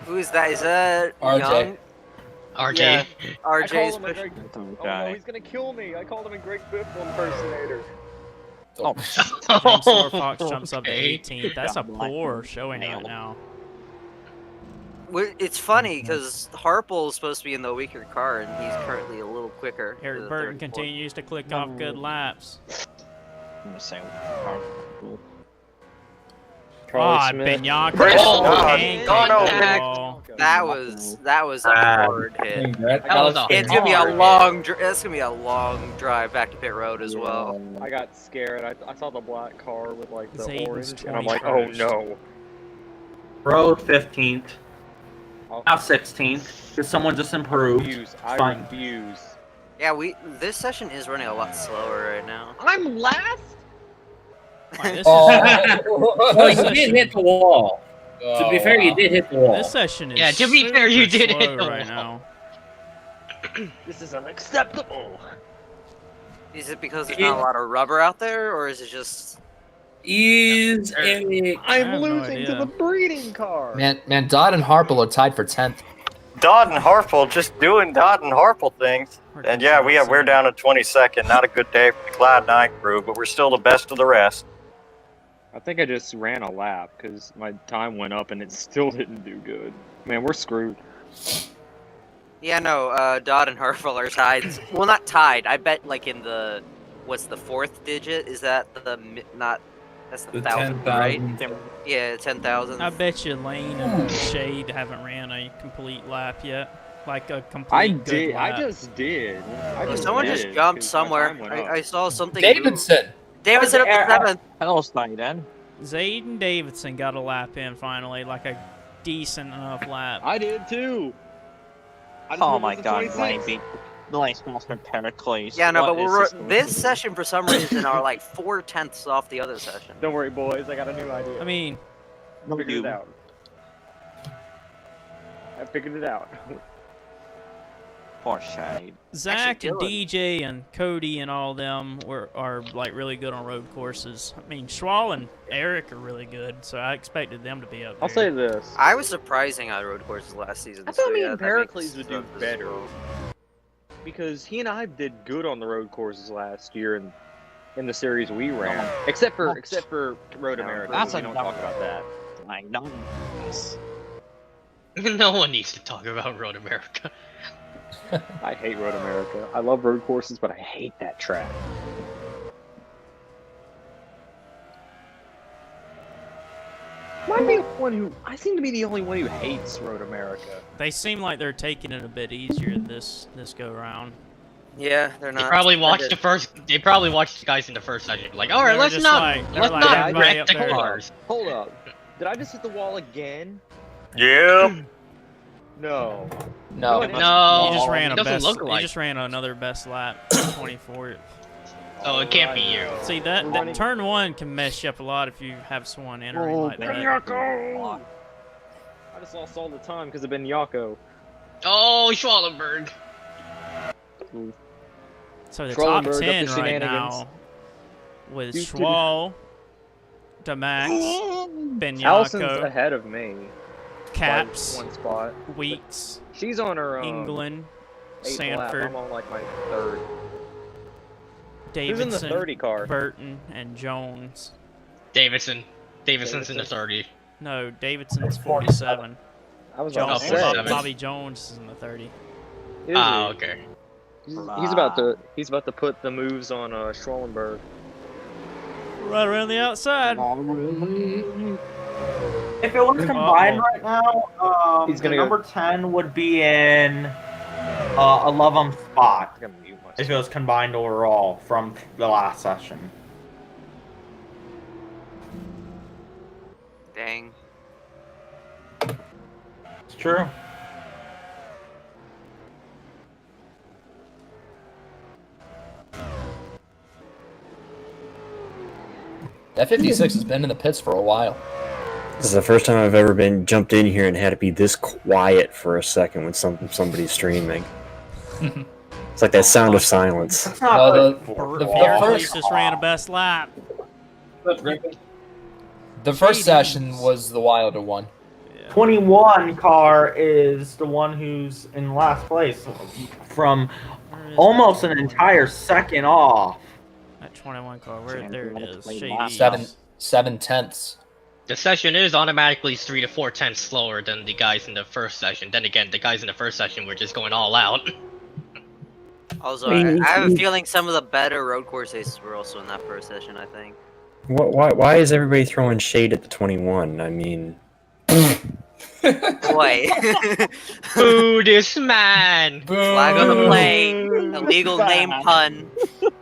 Who is that? Is that RJ. Young? RJ. Yeah. I RJ's called him a pushing. Greg. Oh no, he's gonna kill me. I called him a Greg Biffle impersonator. Oh, James Silver Fox jumps up to Okay. 18th. That's a poor showing right now. It's funny because Harple's supposed to be in the weaker car, and he's currently a little quicker. Eric to Burton 34. continues to click off good laps. I'm gonna say Ah, Smith. Benyaka. Oh, that was a hard hit. That was a It's gonna be a hard long. That's gonna be a long drive back to pit road as well. I got scared. I saw the black car with like the Zayden's orange, and I'm like, oh 21st. no. Road 15th. I'll Now 16th. Because someone just improved. refuse. I Fine. refuse. Yeah, this session is running a lot slower right now. I'm last. Alright, this, Well, you did hit the wall. To be fair, you did hit the wall. this session is Yeah, to be fair, you super did hit slow the right wall. now. This is unacceptable. Is it because there's not a lot of rubber out there, or is it just? Is a I I'm have no losing to idea. the breeding car. man, Dodd and Harple are tied for 10th. Dodd and Harple just doing Dodd and Harple things. And yeah, we're down to 22nd. Not a good day for the Cloud9 crew, but we're still the best of the rest. I think I just ran a lap because my time went up and it still didn't do good. Man, we're screwed. Yeah, no. Dodd and Harfel are tied. Well, not tied. I bet like in the what's the fourth digit? Is that not? That's the 1,000, right? Yeah, 10,000. I bet you Lane and Shade haven't ran a complete lap yet. Like a complete I good did. lap. I just did. Someone just jumped somewhere. I saw something. Davidson. Davidson up to 7th. hello, Sniden. Zayden Davidson got a lap in finally, like a decent enough lap. I did too. I just Oh moved my to god, 26. Blaine beat Blaine Spencer Pericles. Yeah, no, What but is this session for some reason are like 4/10ths off the other session. Don't worry, boys. I got a new idea. I mean, I figured it out. I figured it out. Poor Shade. Zach and Dylan. DJ and Cody and all them are like really good on road courses. I mean, Schwal and Eric are really good, so I expected them to be up there. I'll say this. I was surprising on road courses last season. I thought so me yeah, and that Pericles makes would do sense as better. well. Because he and I did good on the road courses last year in the series we ran. Except for Road America. That's we a don't number. talk about that. Like, no. No one needs to talk about Road America. I hate Road America. I love road courses, but I hate that track. I seem to be the only one who hates Road America. They seem like they're taking it a bit easier this go round. Yeah, they're They not. probably watched the first. They probably watched the guys in the first session. Like, all right, They were let's just not like- they were let's like, not everybody wreck up the there. cars. Hold up. Did I just hit the wall again? Yep. No. No. No, You just ran it a doesn't best. look You like. just ran another best lap, 24. Oh, it can't be you. See that turn one can mess you up a lot if you have someone entering like that. Benyako! I just lost all the time because of Benyako. Oh, Schwallenberg. So the top Trollenberg up to 10 right shenanigans. now with Dude. Schwal, Damax, Allison's Benyako, ahead of me. Caps, By one spot. Weeks, She's on her England, 8th lap. Sanford, I'm on like my 3rd. Who's Davidson, in the 30 car? Burton, and Jones. Davidson's in the 30. No, Davidson's 47. I was Jones, on Oh, 47. Bobby Jones is in the 30. Is Oh, he? okay. He's about to put the moves on Schwallenberg. Right around the outside. If it was combined right now, He's the gonna go- number 10 would be in a 11th spot. I'm gonna mute myself. If it was combined overall from the last session. Dang. It's true. That 56 has been in the pits for a while. This is the first time I've ever been jumped in here and had to be this quiet for a second when somebody's streaming. It's like that sound of silence. That's not Well, good the for Pericles just ran a best lap. The first session was the wilder one. 21 car is the one who's in last place from almost an entire second off. That 21 car, where there it is. Seven tenths. The session is automatically 3 to 4 tenths slower than the guys in the first session. Then again, the guys in the first session were just going all out. Also, I have a feeling some of the better road course aces were also in that first session, I think. Why is everybody throwing shade at the 21? I mean... Boy. Boo this man! Flag on the play. Illegal name pun.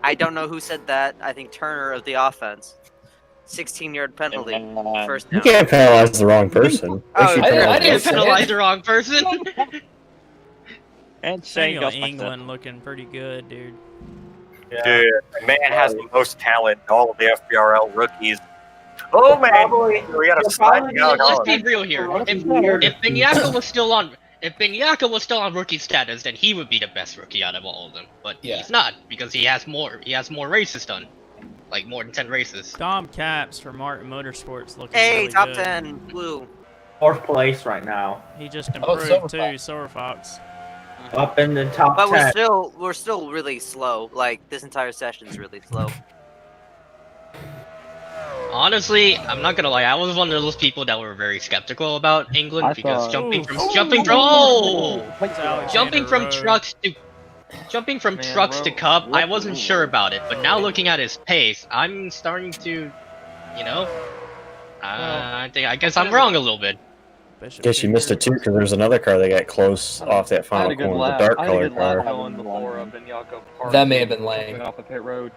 I don't know who said that. I think Turner of the offense. 16-yard penalty. First down. You can't penalize the wrong person. Oh, I didn't penalize the wrong person. And Daniel England looking pretty good, dude. Yeah. Dude, the man has the most talent in all of the FBRL rookies. Oh man, we got a slide out. Let's be real here. If Benyaka was still on rookie status, then he would be the best rookie out of all of them. But he's not, because he has more races done. Like more than 10 races. Dom Caps for Martin Motorsports looking Hey, really top good. 10, blue. 4th place right now. He just improved too, Silver Fox. Up in the top But 10. we're still really slow. Like this entire session's really slow. Honestly, I'm not gonna lie. I was one of those people that were very skeptical about England because jumping from trucks to Cup, I wasn't sure about it. But now looking at his pace, I'm starting to, you know, I guess I'm wrong a little bit. Guess you missed it too, because there's another car that got close off that final corner, the dark colored car. That may have been lame. Off the pit road.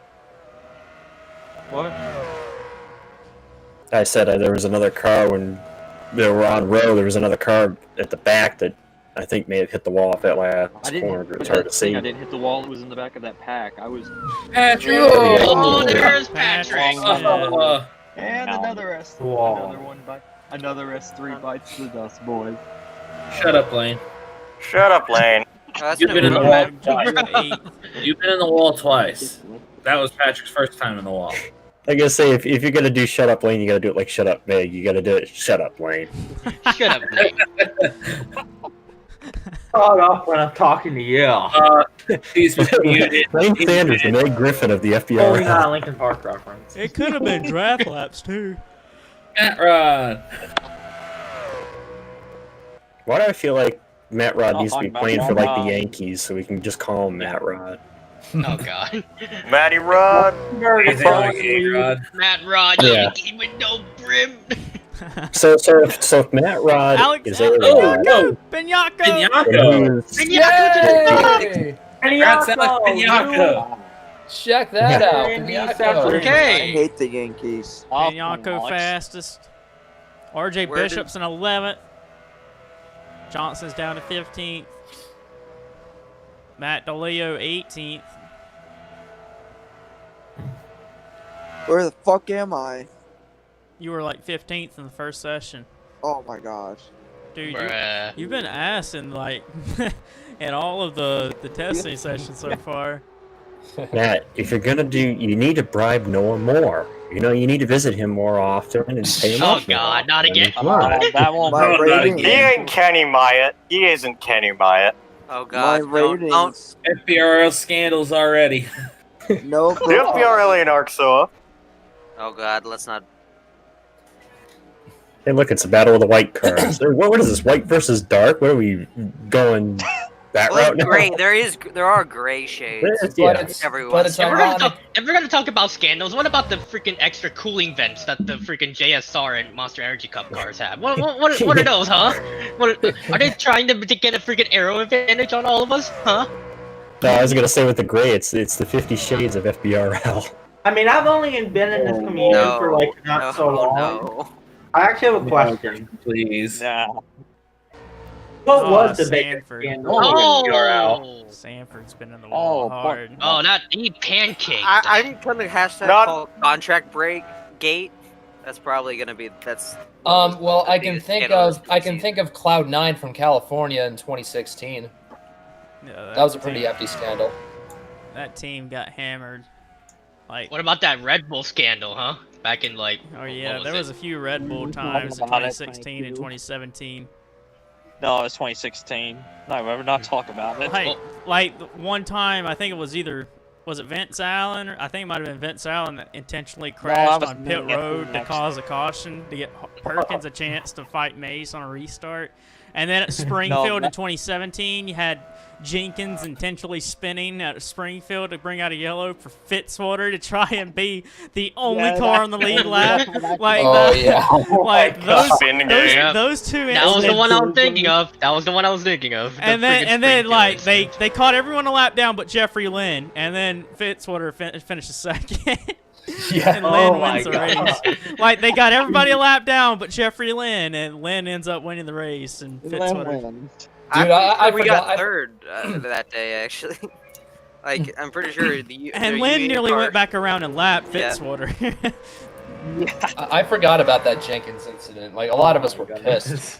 What? I said there was another car when they were on row. There was another car at the back that I think may have hit the wall off that last corner. It was hard to see. I didn't hit the wall. It was in the back of that pack. I was. Patrick! Oh, there's Patrick! And another S. Another one bite. Another S3 bites the dust, boys. Shut up, Lane. Shut up, Lane. You've been in the wall twice. You've been in the wall twice. That was Patrick's first time in the wall. I gotta say, if you're gonna do shut up, Lane, you gotta do it like shut up, Meg. You gotta do it shut up, Lane. Shut up, Lane. Start off when I'm talking to you. He's muted. Lane Sanders, the Meg Griffin of the FBRL. Only not a Lincoln Park reference. It could have been draft laps too. Matt Rod. Why do I feel like Matt Rod needs to be playing for like the Yankees, so we can just call him Matt Rod? Oh God. Matty Rod. Matt Rod, Yankee with no brim. So if Matt Rod is a Rod, Benyaka! Benyaka! Check that out. I hate the Yankees. Benyaka fastest. RJ Bishop's in 11th. Johnson's down to 15th. Matt DeLeo 18th. Where the fuck am I? You were like 15th in the first session. Oh my gosh. Dude, you've been assing like in all of the testing sessions so far. Matt, if you're gonna do, you need to bribe Noah more. You know, you need to visit him more often and pay him off. Oh God, not again. That won't He ain't Kenny Myatt. He isn't Kenny Myatt. Oh God, ratings. FBRL scandals already. No. The FBRL ain't Arkansas. Oh God, let's not. Hey, look, it's a battle of the white cars. What is this? White versus dark? What are we going that route now? Gray. There are gray shades. Everyone. If we're gonna talk about scandals, what about the freaking extra cooling vents that the freaking JSR and Monster Energy Cup cars have? What are those, huh? Are they trying to get a freaking aero advantage on all of us, huh? No, I was gonna say with the gray, it's the 50 Shades of FBRL. I mean, I've only been in this community for like not so long. No. I actually have a question. Please. What was the biggest scandal? Oh! Sanford's been in the wall hard. Oh, not he pancaked. I'm gonna hashtag call contract break gate. That's probably gonna be Well, I can think of Cloud9 from California in 2016. Yeah, that was a pretty hefty scandal. That team got hammered. Like, what about that Red Bull scandal, huh? back in like. Oh yeah, there was a few Red Bull times in 2016 and 2017. No, it's 2016. No, we're not talking about it. Like one time, I think it was was it Vince Allen? I think it might have been Vince Allen that intentionally crashed on pit road to cause a caution to get Perkins a chance to fight Mace on a restart. And then at Springfield in 2017, you had Jenkins intentionally spinning at Springfield to bring out a yellow for Fitzwater to try and be the only car on the lead lap. Like, those two. That was the one I was thinking of. That was the one I was thinking of. And then like they caught everyone a lap down but Jeffrey Lynn, and then Fitzwater finishes second. Yeah. And Lynn wins the race. Like they got everybody a lap down but Jeffrey Lynn, and Lynn ends up winning the race. And Fitzwater. We got third that day, actually. Like, I'm pretty sure the. And Lynn nearly went back around and lapped Fitzwater. I forgot about that Jenkins incident. Like, a lot of us were pissed.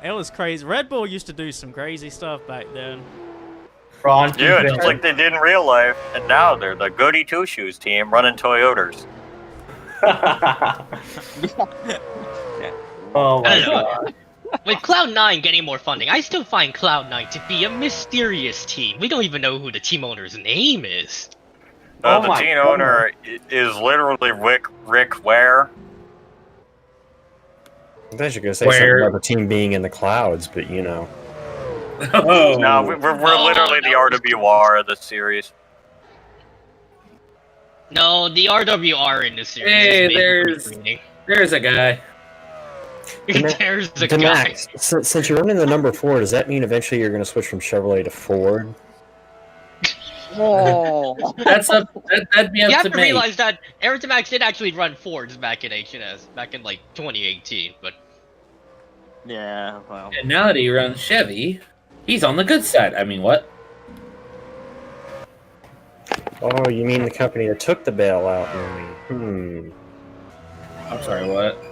It was crazy. Red Bull used to do some crazy stuff back then. Yeah, just like they did in real life, and now they're the goody two-shoes team running Toyotas. Oh my God. With Cloud9 getting more funding, I still find Cloud9 to be a mysterious team. We don't even know who the team owner's name is. The team owner is literally Rick Ware. I thought you were going to say something about the team being in the clouds, but you know. No, we're literally the RWR of the series. No, the RWR in this series. Hey, there's a guy. There's a guy. Max, since you're running the number 4, does that mean eventually you're going to switch from Chevrolet to Ford? Oh, that'd be up you have to to me. realize that Ayrton Max did actually run Fords back in H&S, back in like 2018, but. Yeah, well. And now that he runs Chevy, he's on the good side. I mean, what? Oh, you mean the company that took the bailout money? I'm sorry, what?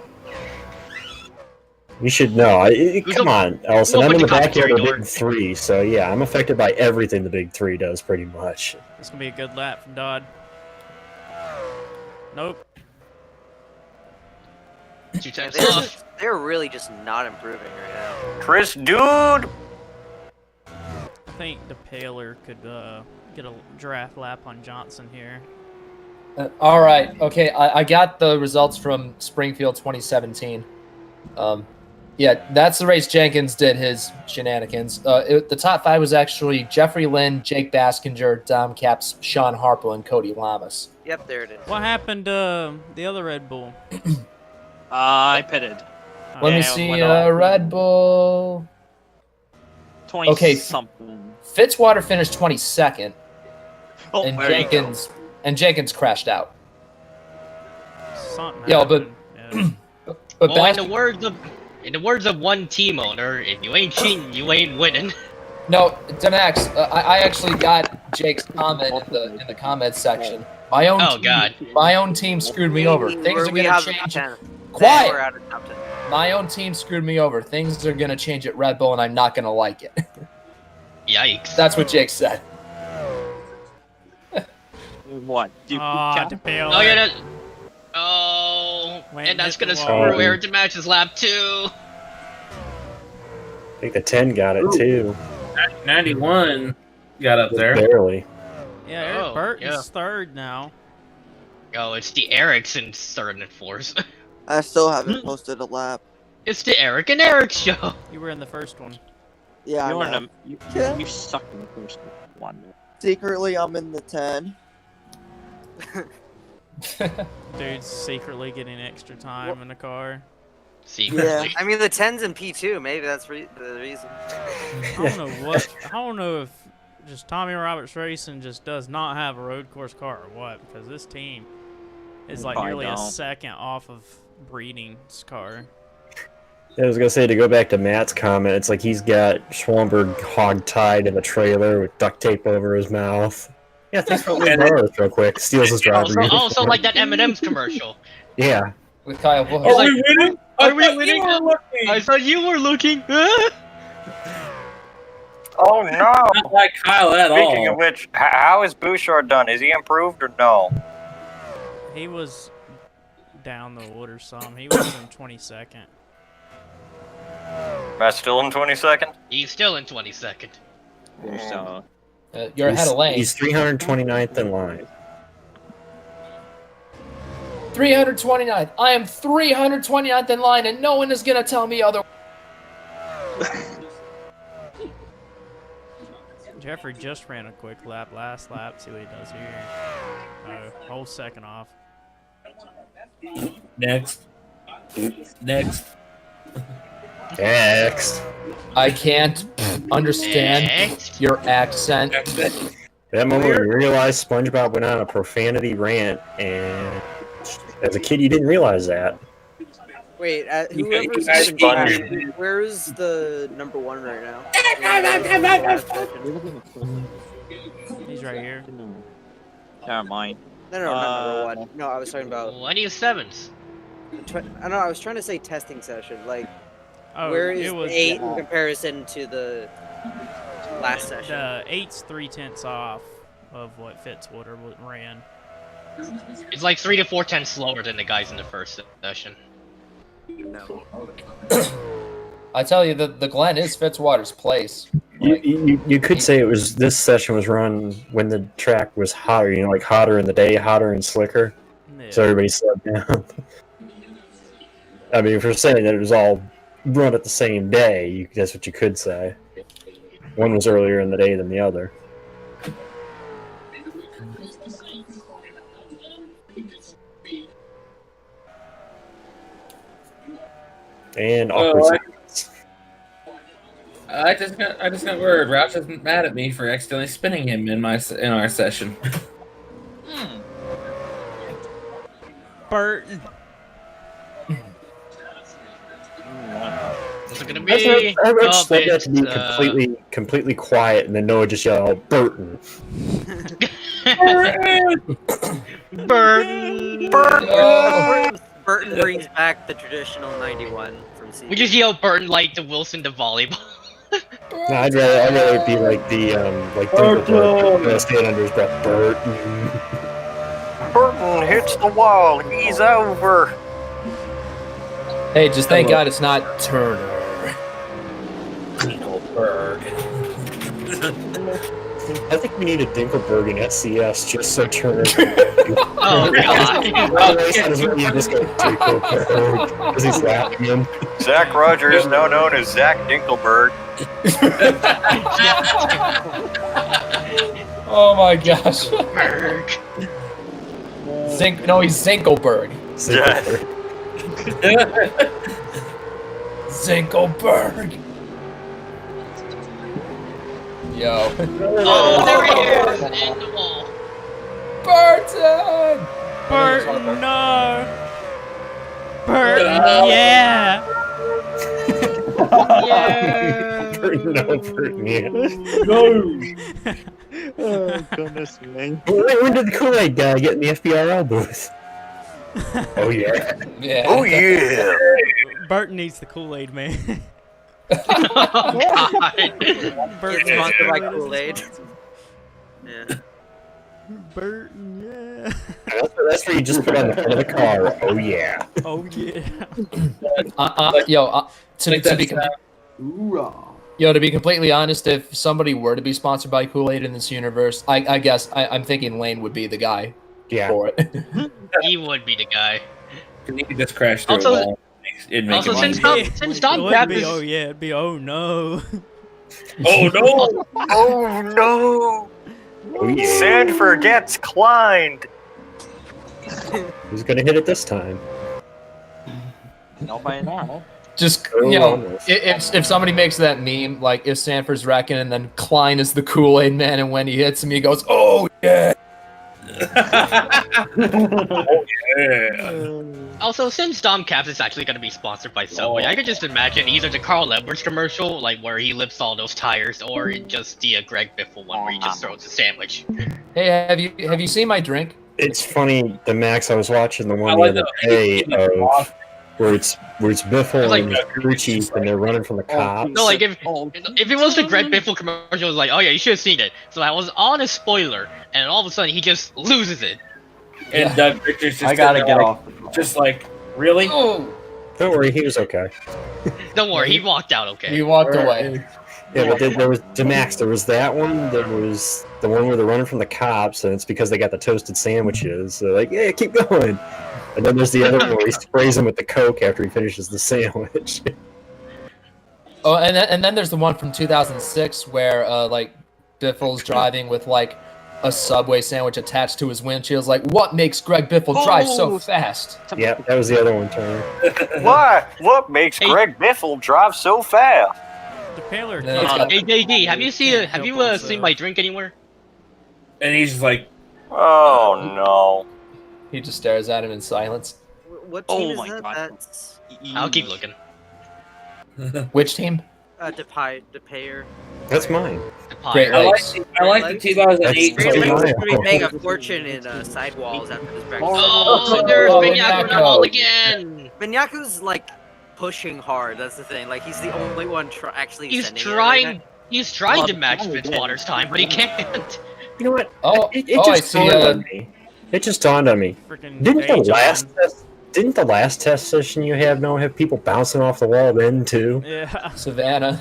You should know. Come on, Ellison. I'm in the backyard of the Big 3, so yeah, I'm affected by everything the Big 3 does, pretty much. This gonna be a good lap from Dodd. Nope. They're really just not improving right now. Chris, dude! I think the Paler could get a draft lap on Johnson here. All right. Okay, I got the results from Springfield 2017. Yeah, that's the race Jenkins did his shenanigans. The top 5 was actually Jeffrey Lynn, Jake Baskinger, Dom Capps, Sean Harple, and Cody Lamas. Yep, there it is. What happened to the other Red Bull? I pitted. Let me see. Red Bull. 20 something. Fitzwater finished 22nd. Oh, and Jenkins crashed out. Something. Yeah, but well, in the words of one team owner, if you ain't cheating, you ain't winning. No, Demax, I actually got Jake's comment in the comments section. My own team screwed me over. Things are gonna change. Quiet. My own team screwed me over. Things are gonna change at Red Bull, and I'm not gonna like it. Yikes. That's what Jake said. What? And that's gonna screw Ayrton Max's lap too. I think the 10 got it too. 91 got up there. Barely. Yeah, Eric Burton's third now. Oh, it's the Ericsson's third and fourth. I still haven't posted a lap. It's the Eric and Eric show. You were in the first one. Yeah, you sucked in the first one. Secretly, I'm in the 10. Dude's secretly getting extra time in the car. Secretly. Yeah. I mean, the 10's in P2. Maybe that's the reason. I don't know if just Tommy Roberts Racing just does not have a road course car or what, because this team is like nearly a second off of Breeding's car. I was gonna say, to go back to Matt's comment, it's like he's got Schwamberg hog-tied in a trailer with duct tape over his mouth. Yeah, thanks for letting me borrow real quick. Steals his driver. Also like that M&M's commercial. Yeah. With Kyle Busch. Are we winning? Are we winning? I thought you were looking. Oh no! Not like Kyle at all. Speaking of which, how is Bouchard done? Is he improved or no? He was down the order some. He was in 22nd. Matt's still in 22nd? He's still in 22nd. You're ahead of Lane. He's 329th in line. 329th. I am 329th in line, and no one is gonna tell me other. Jeffrey just ran a quick lap, last lap. See what he does here. Whole second off. Next. Next. Next. I can't understand Next. your accent. That moment when you realize SpongeBob went on a profanity rant, and as a kid you didn't realize that. Wait, whoever's where's the number one right now? He's right here. Never mind. No, not number one. No, I was talking about. When are you sevens? I know. I was trying to say testing session. Like, Oh, where is it was 8 in comparison to the last session? The 8's 3/10 off of what Fitzwater ran. It's like 3 to 4 tenths slower than the guys in the first session. No. I tell you, the Glen is Fitzwater's place. You could say it was this session was run when the track was hotter, you know, like hotter in the day, hotter and slicker. Yeah. So everybody slowed down. I mean, if you're saying that it was all run at the same day, that's what you could say. One was earlier in the day than the other. And awkward silence. I just got word. Roush isn't mad at me for accidentally spinning him in our session. Burton. What's it gonna be? I would expect that to be completely quiet, and then Noah just yelled, "Burton!" Burton! Burton brings back the traditional 91 from season. We just yell Burton like the Wilson to volleyball. No, I'd rather it be like the Dinkleberg stand under his breath. Burton. Burton hits the wall. He's over. Hey, just thank God it's not Turner. Dinkleberg. I think we need a Dinkleberg in SCS just so Turner. Oh god! Just go Dinkleberg because he's laughing him. Zach Rogers, now known as Zach Dinkleberg. Oh my gosh. Berg. No, he's Zinkelberg. Zinkelberg. Yo. Oh, there he is! In the wall. Burton! Burton, no! Burton, yeah! Yeah! Burton, no, Burton, yeah. No! Oh, goodness me. When did the Kool-Aid guy get in the FBRL booth? Oh, yeah. Yeah. Oh, yeah. Burton needs the Kool-Aid, man. Oh god! It's sponsored by Kool-Aid. Yeah. Burton, yeah. That's where you just put on the front of the car. Oh, yeah. Oh, yeah. To be completely honest, if somebody were to be sponsored by Kool-Aid in this universe, I guess I'm thinking Lane would be the guy for it. He would be the guy. He could just crash through a wall. Also, since Tom Cap is... Oh, yeah, it'd be, oh, no. Oh, no! Oh, no! Oh, yeah. Sanford gets climbed. Who's gonna hit it this time? Nobody now. Just, if somebody makes that meme, like, if Sanford's wrecking and then Klein is the Kool-Aid man, and when he hits him, he goes, oh, yeah! Oh, yeah. Also, since Dom Caps is actually going to be sponsored by Subway, I could just imagine either the Carl Edwards commercial, like where he lifts all those tires, or just the Greg Biffle one where he just throws a sandwich. Hey, have you seen my drink? It's funny, the Max, I was watching the one the other day of where it's Biffle Like- and his crew chief and they're running from the cops. No, like if it was the Greg Biffle commercial, it was like, oh yeah, you should have seen it. So I was on a spoiler, and all of a sudden he just loses it. And Doug Richards just I gotta did get like, off. just like, really? Oh, Don't worry, he was okay. Don't worry, he walked out okay. he walked away. Yeah, but there was Max. There was that one. There was the one where they're running from the cops, and it's because they got the toasted sandwiches. So like, yeah, keep going. And then there's the other one where he sprays him with the Coke after he finishes the sandwich. Oh, and then there's the one from 2006 where like Biffle's driving with like a Subway sandwich attached to his windshield. Like, what makes Greg Biffle drive so fast? Yeah, that was the other one, Turner. Why? What makes Greg Biffle drive so fast? The paler. Hey JD, have you seen my drink anywhere? And he's just like, oh no. He just stares at him in silence. What team is my that? God. That's I'll keep looking. Which team? DePayer. That's mine. Great I Lakes. like the 2008. That's Great mine. Lakes will be paying a fortune in sidewalls after this Brexit. Oh, there's Oh, Benyako Benyako. all again. Benyaku's like pushing hard. That's the thing. Like he's the only one actually. He's sending it right trying. He's trying to match Fitzwater's time, but he can't. You know what? Oh, It I just see. dawned on me. It just dawned on me. Freaking Didn't the John. last test session you have people bouncing off the wall then too? Yeah. Savannah.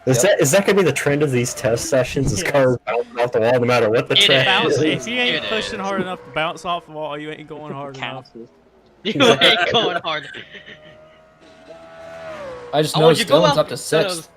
Is that gonna be the trend of these test sessions? Is Yes. cars bouncing off the wall no matter what the It track Bounce, is? if you ain't It pushing is. hard enough to bounce off the wall, you ain't going hard enough. You ain't going hard. I just I want you noticed to go Dylan's out. up to 6th.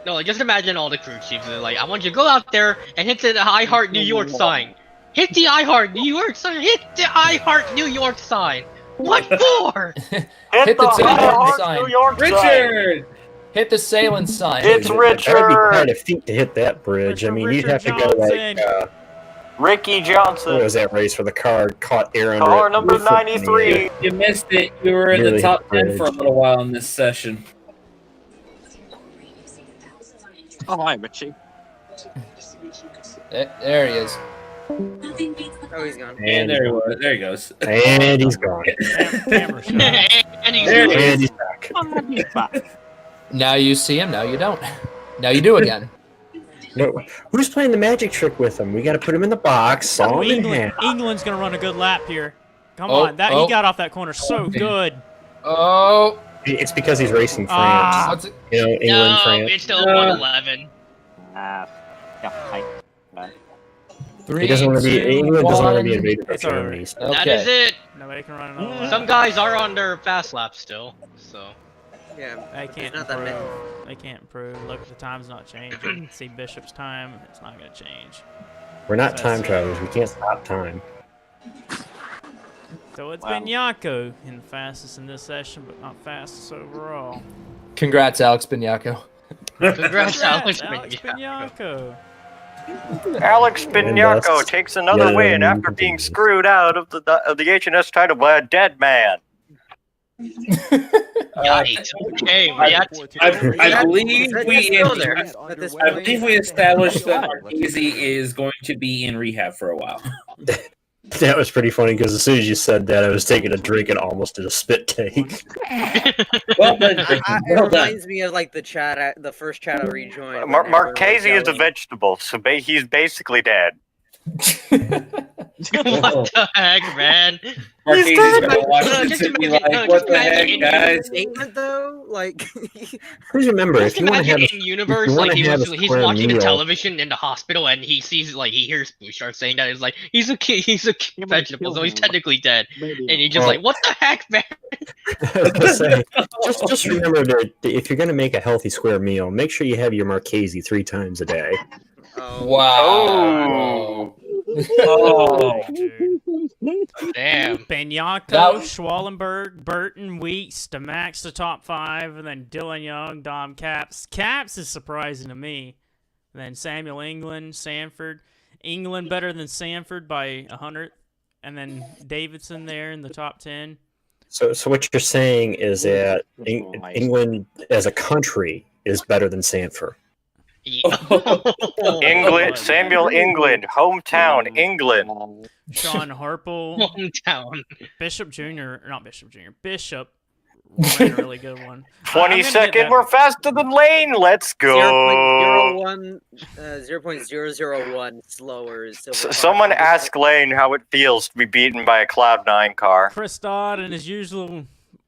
No, like, just imagine all the crew chiefs. They're like, I want you to go out there and hit the I Heart New York sign. Hit the I Heart New York sign. Hit the I Heart New York sign. What for? Hit the sailing sign. New York sign. Richard! Hit the sailing sign. It's That would be Richard. quite a feat to hit that bridge. I mean, you'd have to go like, Johnson. Ricky what Johnson. was that race where the car caught air under Car it? number Roof up in the 93. air. You missed it. You were in the Nearly top hit the 10 for a bridge. little while in this session. Oh, hi, Richie. There he is. Oh, he's gone. And there he was. There he goes. And he's gone. Camera shot. And he's There it doing- And he's back. Now you see him, now you don't. Now you do again. No, who's playing the magic trick with him? We got to put him in the box. Saw him in half. England's gonna run a good lap here. Come Oh, on, that oh. he got off that corner so good. Oh, It's because he's racing France. Ah. what's it? You know, England, No, France. it's still 111. Three, He doesn't want to be. 2, England doesn't want to be 1. invaded by It's all Germany. right. So. Okay. That is it. Nobody can run another lap. Some guys are on their fast lap still, so. Yeah, They but can't there's not that many. improve. They can't improve. Look, the time's not changing. See Bishop's time. It's not gonna change. We're not time travelers. We can't stop time. So it's been Yako in the fastest in this session, but not fastest overall. Congrats, Alex Binyako. Congrats, Alex. Alex Binyako. Alex And Binyako that's takes another yet win another after being continues. screwed out of the H&S title by a dead man. Yikes. Okay, we had I believe That's still there. At this I point. believe we established that Marquise is going to be in rehab for a while. That was pretty funny because as soon as you said that, I was taking a drink and almost did a spit take. Well done, It well done. reminds me of like the chat, the first chat I rejoined. Marchese is a vegetable, so he's basically dead. What the heck, man? Marquise is gonna watch this Just and be imagine- like, no, "What just the heck, imagine guys?" Statement though, like Please remember, Just if you want to imagine have in a, universe, if you like wanna have a he's square watching the meal- television in the hospital and he sees like he hears Bouchard saying that it's like he's a vegetable, so he's technically dead, and he's just Well- like, what the heck, man? I was gonna say, just remember that if you're going to make a healthy square meal, make sure you have your Marchese 3 times a day. Wow. Oh, Damn. Benyako, That- Schwallenberg, Burton, Weeks, Max the top 5, and then Dylan Young, Dom Caps. Caps is surprising to me. And then Samuel England, Sanford. England better than Sanford by 100. And then Davidson there in the top 10. So what you're saying is that England as a country is better than Sanford. England, Samuel England, hometown, England. Sean Harple. Hometown. Bishop Jr. Not Bishop Jr. Bishop. ran a really good one. 22nd, we're faster than Lane. Let's go. 0.001 slower. Someone ask Lane how it feels to be beaten by a Cloud9 car. Chris Dodd in his usual,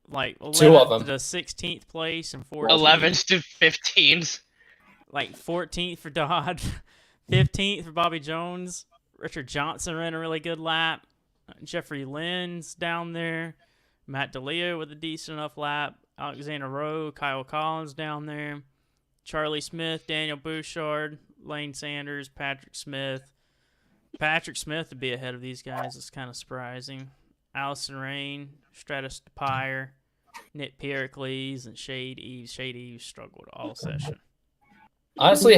like, 2 of 11th them. to 16th place and 14th. 11s to 15s. Like 14th for Dodd, 15th for Bobby Jones. Richard Johnson ran a really good lap. Jeffrey Lynn's down there. Matt DeLeo with a decent enough lap. Alexander Rowe, Kyle Collins down there. Charlie Smith, Daniel Bouchard, Lane Sanders, Patrick Smith. Patrick Smith to be ahead of these guys is kind of surprising. Allison Rain, Stratus DePire, Nick Pericles, and Shade Eves. Shade Eves struggled all session. Honestly,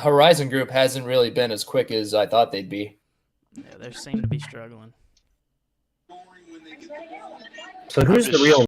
Horizon Group hasn't really been as quick as I thought they'd be. Yeah, they seem to be struggling. So who's the real